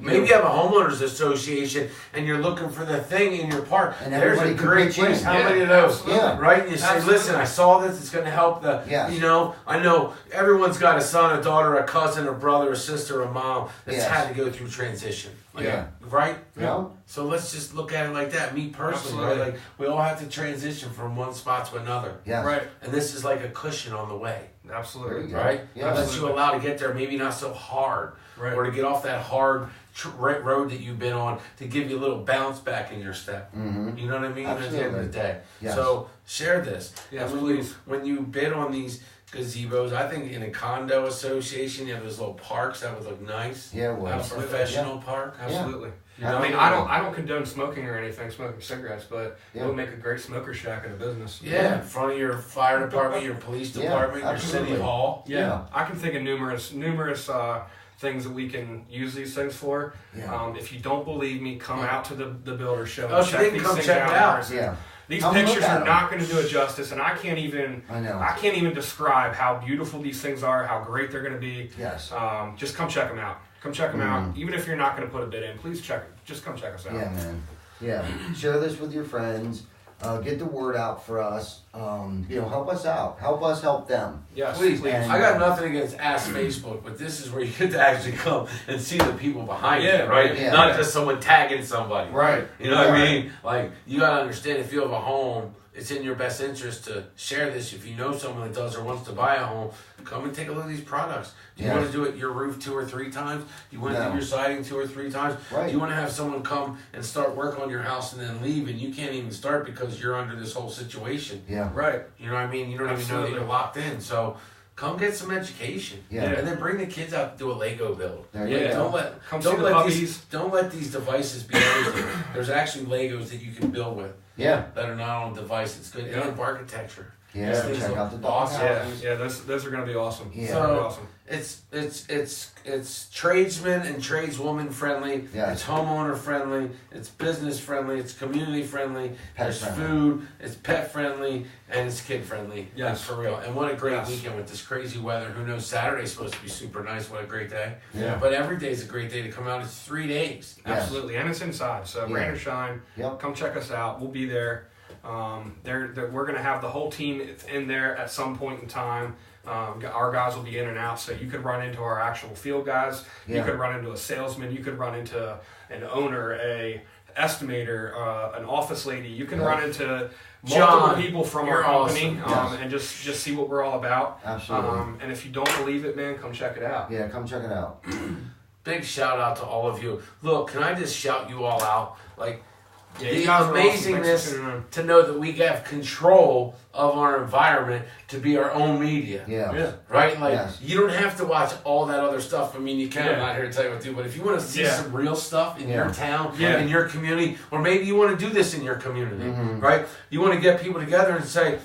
Maybe you have a homeowners association and you're looking for the thing in your park.
And
There's a
everybody can
great
pitch in.
place. How
Yeah,
many of those?
absolutely.
Yeah.
Right? You say,
Absolutely.
listen, I saw this. It's going to help the,
Yes.
you know, I know everyone's got a son, a daughter, a cousin, a brother, a sister, a mom that's
Yes.
had to go through transition. Like,
Yeah.
Right?
Yeah.
So let's just look at it like that. Me personally,
Absolutely.
right? Like we all have to transition from one spot to another.
Yes.
Right.
And this is like a cushion on the way.
Absolutely.
Right?
Yeah.
It lets you allow to get there, maybe not so hard,
Right.
or to get off that hard road that you've been on, to give you a little bounce back in your step.
Mm-hmm.
You know what I mean?
Absolutely.
At the end of the day.
Yes.
So share this.
Yes,
and when you bid on these gazebos, I think in a condo association, you have those little parks that would look nice.
Yeah, well,
A professional park.
Absolutely.
Yeah.
I mean, I don't condone smoking or anything, smoking cigarettes, but
Yeah.
it would make a great smoker shack in a business.
Yeah, in front of your fire department, your police
Yeah,
department, your
absolutely.
city hall.
Yeah, I can think of numerous things that we can use these things for.
Yeah.
If you don't believe me, come out to the builder show.
Oh, so
check
they can
these
come
things
check it
in
out.
person.
Yeah.
These
Come look
pictures
at
are
'em.
not going to do it justice, and I can't even describe how beautiful these things are, how great they're going to be.
Yes.
Just come check them out. Come check them out. Even if you're not going to put a bid in, please just come check us out.
Yeah, man. Yeah. Share this with your friends. Get the word out for us. Help us out. Help us help them.
Yes,
Please,
And-
I got nothing against Ask Facebook, but this is where you get to actually come and see the people behind
Yeah,
it, right?
yeah.
Not just someone tagging somebody.
Right.
You know what I
Right.
mean? Like, you gotta understand, if you have a home, it's in your best interest to share this. If you know someone that does or wants to buy a home, come and take a look at these products. Do you
Yes.
want to do it your roof 2 or 3 times? Do you want to
No.
do your siding 2 or 3 times?
Right.
Do you want to have someone come and start work on your house and then leave, and you can't even start because you're under this whole situation?
Yeah.
Right.
You know what I mean? You don't even know that
Absolutely.
you're locked in. So come get some education.
Yeah.
And then bring the kids out to do a Lego build.
There
you go. Come see the puppies.
Don't let these devices be everything. There's actually Legos that you can build with
Yeah.
that are not on device. It's good.
Yeah.
And architecture.
Yeah.
These things
Check
look
out the
awesome.
dogs.
Yeah, those are going to be awesome.
Yeah.
They're gonna be
So
awesome.
it's tradesman and tradeswoman friendly.
Yes.
It's homeowner friendly. It's business friendly. It's community friendly.
Pet
There's
friendly.
food. It's pet friendly, and it's kid friendly.
Yes.
For real. And what a great
Yes.
weekend with this crazy weather. Who knows? Saturday's supposed to be super nice. What a great day.
Yeah.
But every day's a great day to come out. It's 3 days.
Yes.
Absolutely, and it's inside. So
Yeah.
rain or shine,
Yep.
come check us out. We'll be there. We're going to have the whole team in there at some point in time. Our guys will be in and out, so you could run into our actual field guys.
Yeah.
You could run into a salesman. You could run into an owner, a estimator, an office lady. You can
Yeah.
run into
John,
multiple people from our
you're
company,
awesome.
and just see what we're all about.
Absolutely.
And if you don't believe it, man, come check it out.
Yeah. Come check it out.
Big shout out to all of you. Look, can I just shout you all out? Like,
Yeah,
the
you guys are awesome. Thanks for
amazingness
tuning in.
to know that we have control of our environment to be our own media.
Yeah.
Yeah.
Right? Like,
Yes.
you don't have to watch all that other stuff. I mean, you can. I'm
Yeah.
not here to tell you what to do, but if you want to see
Yeah.
some real stuff in
Yeah.
your town,
Yeah.
in your community, or maybe you want to do this in your community,
Mhm.
right? You want to get people together and say,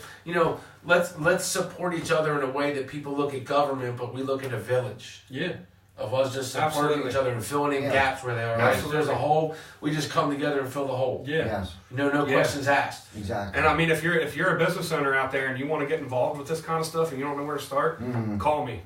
let's support each other in a way that people look at government, but we look at a village.
Yeah.
Of us just supporting
Absolutely.
each other and filling in
Yeah.
gaps where they are. Right? If
Absolutely.
there's a hole, we just come together and fill the hole.
Yeah.
Yes.
No
Yeah.
questions asked.
Exactly.
And I mean, if you're a business owner out there and you want to get involved with this kind of stuff and you don't know where to start,
Mhm.
call me.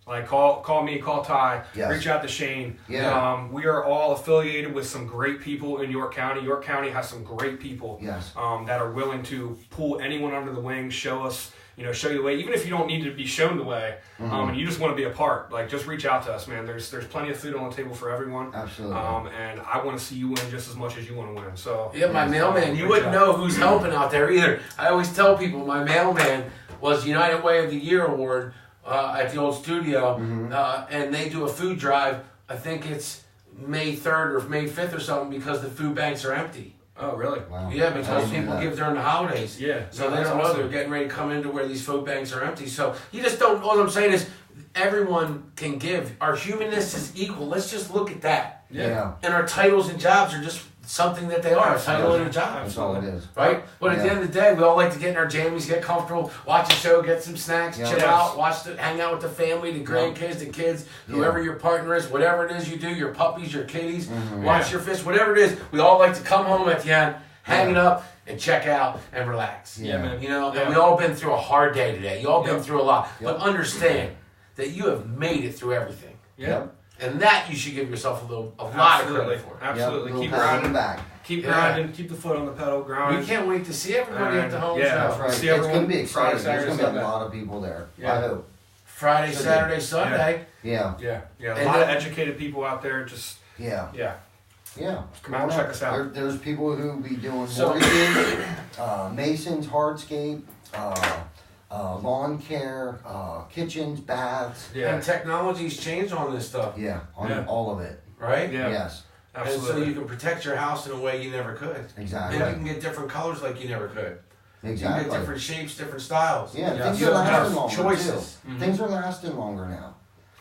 Like call me, call Ty,
Yes.
reach out to Shane.
Yeah.
We are all affiliated with some great people in York County. York County has some great people
Yes.
that are willing to pull anyone under the wing, show us, show you the way. Even if you don't need to be shown the way, and you just want to be a part, like just reach out to us, man. There's plenty of food on the table for everyone.
Absolutely.
And I want to see you win just as much as you want to win. So
Yeah, my mailman, you
Reach
wouldn't
out.
know who's helping out there either. I always tell people my mailman was United Way of the Year award at the old studio, and they do a food drive. I think it's May 3rd or May 5th or something because the food banks are empty.
Oh, really?
Wow.
Yeah,
I
because
didn't know
people
that.
give during the holidays.
Yeah.
So
No,
they
that's
don't know
awesome.
they're getting ready to come into where these food banks are empty. So you just don't. All I'm saying is everyone can give. Our humanness is equal. Let's just look at that.
Yeah.
And our titles and jobs are just something that they are. A title and a job.
That's all it is.
Right? But at the
Yeah.
end of the day, we all like to get in our jammies, get comfortable, watch a show, get some snacks,
Yeah.
chill
Yes.
out, hang out with the family, the grandkids, the kids, whoever your partner is, whatever it is you do, your puppies, your kitties, watch your fish, whatever it is. We all like to come home at the end, hang it up, and check out and relax.
Yeah,
man.
And
Yeah.
we all been through a hard day today. You all been
Yep.
through a lot.
Yep.
But understand that you have made it through everything.
Yeah.
Yep.
And that you should give yourself a lot of credit for.
Absolutely.
Yep.
Keep
Little pat on the
grinding.
back.
Keep
Yeah.
grinding. Keep the foot on the pedal. Grinding.
We can't wait to see everybody at the home
Yeah,
show.
That's right.
See
It's
everyone
going to be exciting.
Friday,
There's going to be
Saturday,
a lot of people there.
Yeah.
I hope.
Friday,
Should be.
Saturday, Sunday.
Yeah.
Yeah. A
And
lot of
then-
educated people out there. Just
Yeah.
yeah.
Yeah.
Come out and check us out.
There's people who be doing
So-
mortgages, masons, hardscape, lawn care, kitchens, baths.
Yeah.
And technology's changed on this stuff.
Yeah, on
Yeah.
all of it.
Right?
Yeah.
Yes,
Absolutely.
And so you can protect your house in a way you never could.
exactly.
And you can get different colors like you never could. You can
Exactly.
get different shapes, different styles.
Yeah,
Yeah.
things
You
are
have
lasting longer
choices.
too. Things are lasting longer now.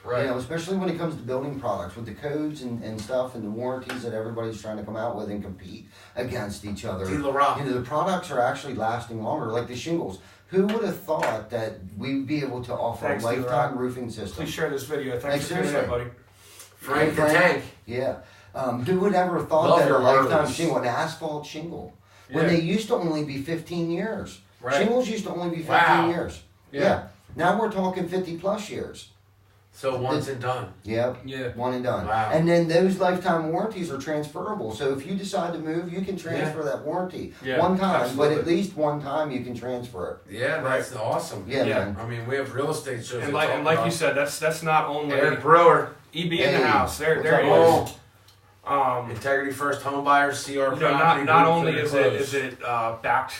Right.
You know, especially when it comes to building products with the codes and stuff and the warranties that everybody's trying to come out with and compete against each other.
T. La Rock.
You know, the products are actually lasting longer, like the shingles. Who would have thought that we'd be able to offer
Thanks,
a
T. La
lifetime
Rock.
roofing system?
Please share this video. Thanks for
Seriously.
doing that, buddy.
Frank the
Frank.
Tank.
Yeah. Who would ever thought
Love
that a
your
lifetime
Harleys.
shingle, an asphalt shingle, when
Yeah.
they used to only be 15 years.
Right.
Shingles used to only be 15
Wow.
years.
Yeah.
Now we're talking 50 plus years.
So once and done.
Yep.
Yeah.
One and done.
Wow.
And then those lifetime warranties are transferable. So if you decide to move, you can transfer that warranty
Yeah,
one time,
absolutely.
but at least one time you can transfer
Yeah, that's awesome.
it. Yeah,
Yeah.
man.
I mean, we have real estate shows.
And
that
like,
talk
and like
about
you said, that's not only
Eric Brewer,
EB in
Hey,
the house. There
what's
he
up,
is.
boys? Integrity First Home Buyers, CR
You know,
Property.
not
Group,
only
Clear
is
Close.
it backed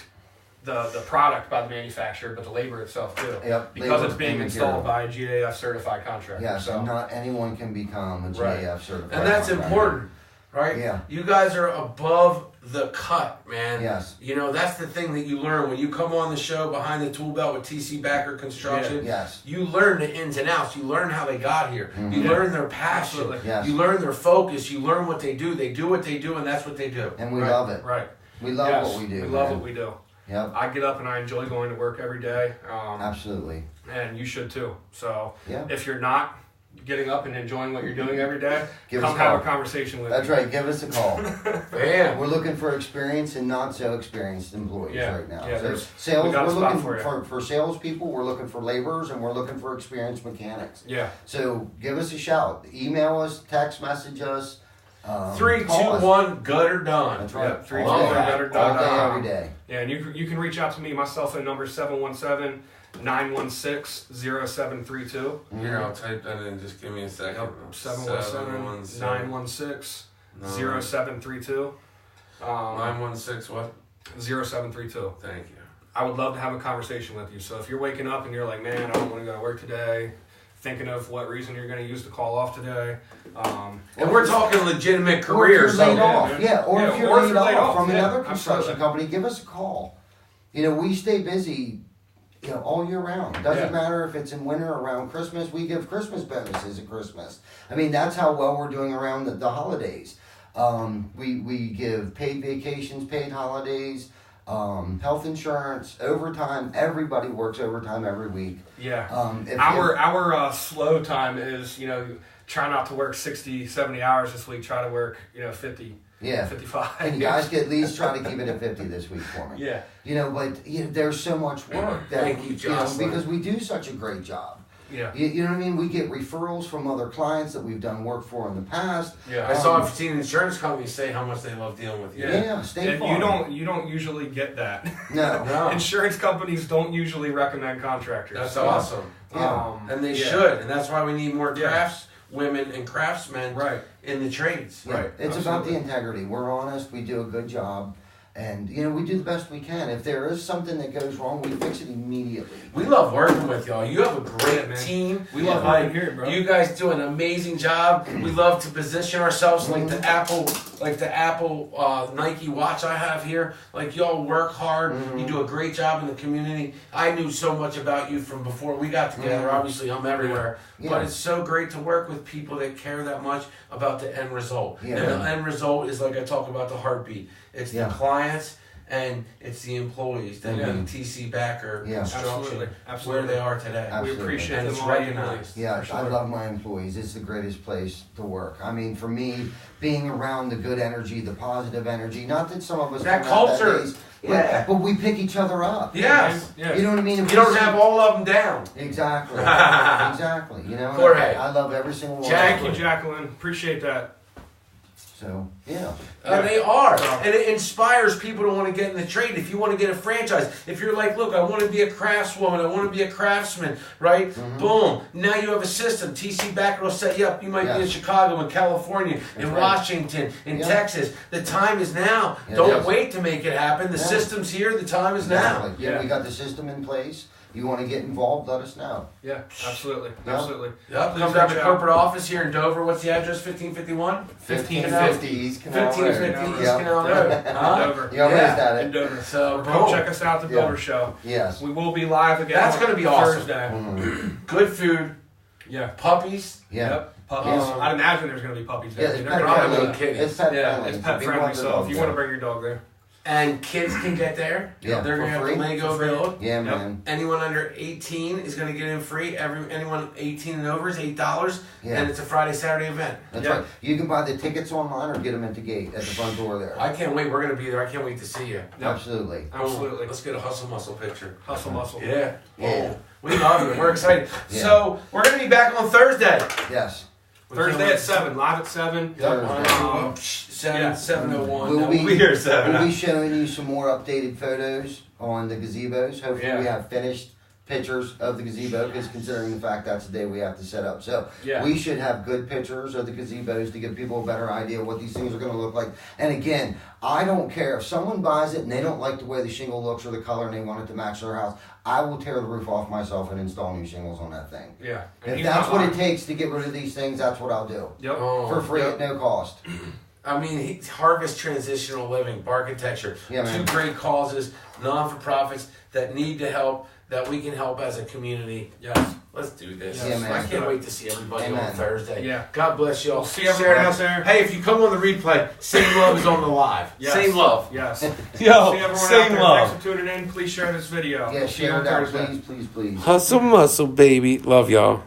the product by the manufacturer, but the labor itself too.
Yep,
Because
labor
it's being
and
installed
material.
by a GAF certified contractor.
Yes,
so.
and not anyone can become a
Right.
GAF certified.
And that's
contractor.
important, right?
Yeah.
You guys are above the cut, man.
Yes.
You know, that's the thing that you learn when you come on the show Behind the Tool Belt with TC Backer Construction.
Yes.
You learn the ins and outs. You learn how they got here. You
Mhm.
learn their passion.
Absolutely.
Yes.
You learn their focus. You learn what they do. They do what they do, and that's what they do.
And we
Right,
love it.
Right.
We love
Yes,
what we do.
We love
man.
what we do.
Yep.
I get up and I enjoy going to work every day.
Absolutely.
And you should too. So
Yeah.
if you're not getting up and enjoying what you're doing every day,
Give us
come
a
have a
call.
conversation with
That's
me.
right. Give us a call.
Bam.
We're looking for experienced and not so experienced employees
Yeah,
right now.
yeah,
So
there's-
sales,
we got a
we're
spot
looking
for you.
for salespeople, we're looking for laborers, and we're looking for experienced mechanics.
Yeah.
So give us a shout. Email us, text message us.
3, 2,
call us.
1, good or done.
That's right.
Yeah, 3,
All
2,
day.
1, better
All
done.
day, every day.
Yeah, and you can reach out to me. My cell phone number is 717-916-0732.
Here, I'll type that in. Just give me a second.
Yep, 717-916-0732.
916 what?
0732.
Thank you.
I would love to have a conversation with you. So if you're waking up and you're like, man, I don't want to go to work today, thinking of what reason you're going to use the call off today.
And we're talking legitimate
Or if you're
careers.
laid
so-
off, or
Yeah,
if you're
or if
laid
you're laid
off
off,
from
yeah,
another construction
absolutely.
company, give us a call. You know, we stay busy, you know, all year round. Doesn't
Yeah.
matter if it's in winter, around Christmas. We give Christmas bonuses at Christmas. I mean, that's how well we're doing around the holidays. We give paid vacations, paid holidays, health insurance, overtime. Everybody works overtime every week.
Yeah.
If-
Our slow time is, try not to work 60, 70 hours this week. Try to work, 50,
Yeah.
55.
And you guys could at least try to keep it at 50 this week for me.
Yeah.
But there's so much work that
Thank you, Jocelyn.
because we do such a great job.
Yeah.
You know what I mean? We get referrals from other clients that we've done work for in the past.
Yeah.
I saw 15 insurance companies say how much they love dealing with you.
Yeah, State
And
Farm.
you don't usually get that.
No.
No.
Insurance companies don't usually recommend contractors.
That's
So,
awesome.
Yeah.
And they
yeah.
should. And that's why we need more
Yeah.
crafts women and craftsmen
Right.
in the trades.
Yeah,
Right,
It's about the
absolutely.
integrity. We're honest. We do a good job. And, we do the best we can. If there is something that goes wrong, we fix it immediately.
We love working with y'all. You have a great
Yeah, man.
team.
We love
Like,
working here, bro.
You guys do an amazing job. We love to position ourselves like the Apple, Nike watch I have here. Like y'all work hard. You do a great job in the community. I knew so much about you from before we got together.
Yeah.
Obviously, I'm everywhere,
Yeah.
but it's so great to work with people that care that much about the end result.
Yeah.
And the end result is like I talk about the heartbeat. It's
Yeah.
the clients. And it's the employees that
Yeah.
make TC Backer
Yeah.
Construction
Absolutely.
where they are today.
Absolutely.
We appreciate
And
them
it's
all.
recognized.
Yeah,
For
I
sure.
love my employees. It's the greatest place to work. I mean, for me, being around the good energy, the positive energy, not that some of us
That
come out
culture.
days,
Yeah.
but we pick each other up.
Yes.
Yeah.
You know what I mean? If
You
we
don't
see-
have all of them down.
Exactly. Exactly. and
Jorge.
I love every single one.
Thank
of
you,
them.
Jacqueline. Appreciate that.
So, yeah.
They are. And it inspires people to want to get in the trade. If you want to get a franchise, if you're like, look, I want to be a craftswoman, I want to be a craftsman, right?
Mm-hmm.
Boom. Now you have a system. TC Backer will set you up. You might be in
Yes.
Chicago, in California, in
right.
Washington, in
Yeah.
Texas. The time is now.
Yeah,
Don't
yes.
wait to make it happen. The
Yeah.
system's here. The time is now.
Exactly. Yeah,
Yeah.
we got the system in place. you want to get involved, let us know.
Yeah, absolutely.
Yep.
Absolutely.
Yep.
Please
Come down to
reach out.
corporate office here in Dover. What's the address? 1551?
1550 East Canal Road.
1550 East
Yep.
Canal Road. Huh?
Dover.
You almost
Yeah.
had
In
it.
Dover.
So,
Come
boom.
check us out at the
Yeah.
Builder Show.
Yes.
We will be live again.
That's
on
gonna be awesome.
Thursday.
Good food,
Yeah.
puppies.
Yeah.
Yep. Puppies.
Um,
I'd imagine there's going to be puppies
Yeah,
there.
it's
They're
pet
gonna
probably
have
friendly.
kitty.
It's pet
Yeah,
friendly.
it's pet
People
friendly.
want their
So if
dogs
you want to
there.
bring your dog there,
And kids can get there.
Yeah,
They're going to
for
have the
free.
Lego
For free.
build.
Yeah,
Yep.
man.
Anyone under 18 is going to get in free. Anyone 18 and over is $8.
Yeah.
And it's a Friday, Saturday event.
That's
Yeah.
right. You can buy the tickets online or get them at the gate at the front door there.
I can't wait. We're going to be there. I can't wait to see you.
Yep.
Absolutely.
Absolutely.
Let's get a hustle muscle picture.
Hustle muscle.
Yeah.
Yeah.
Oh, we love it. We're excited.
Yeah.
So we're going to be back on Thursday.
Yes.
Thursday at 7. Live at 7.
Thursday.
7:01.
We'll
No,
be-
we'll be here at 7.
We'll be showing you some more updated photos on the gazebos. Hopefully
Yeah.
we have finished pictures of the gazebo because considering the fact that's the day we have to set up. So
Yeah.
we should have good pictures of the gazebos to give people a better idea of what these things are going to look like. And again, I don't care if someone buys it and they don't like the way the shingle looks or the color and they want it to match their house. I will tear the roof off myself and install new shingles on that thing.
Yeah. And
If
he's
that's
not
what it
lying.
takes to get rid of these things, that's what I'll do.
Yep.
Oh,
For free at no cost.
I mean, Harvest Transitional Living, Architecture.
Yeah, man.
Two great causes, non-for-profits that need to help, that we can help as a community.
Yes.
Let's do this.
Yeah, man.
I can't wait to see everybody
Amen.
on Thursday.
Yeah.
God bless you all.
We'll see everyone
Share
out
this.
there.
Hey, if you come on the replay, Same Love is on the live.
Yes.
Same love.
Yes.
Yo,
See everyone out
same
there.
love.
Thanks for tuning in. Please share this video.
Yeah,
We'll see you
share
on
it out,
Thursday.
please, please, please.
Hustle muscle, baby. Love y'all.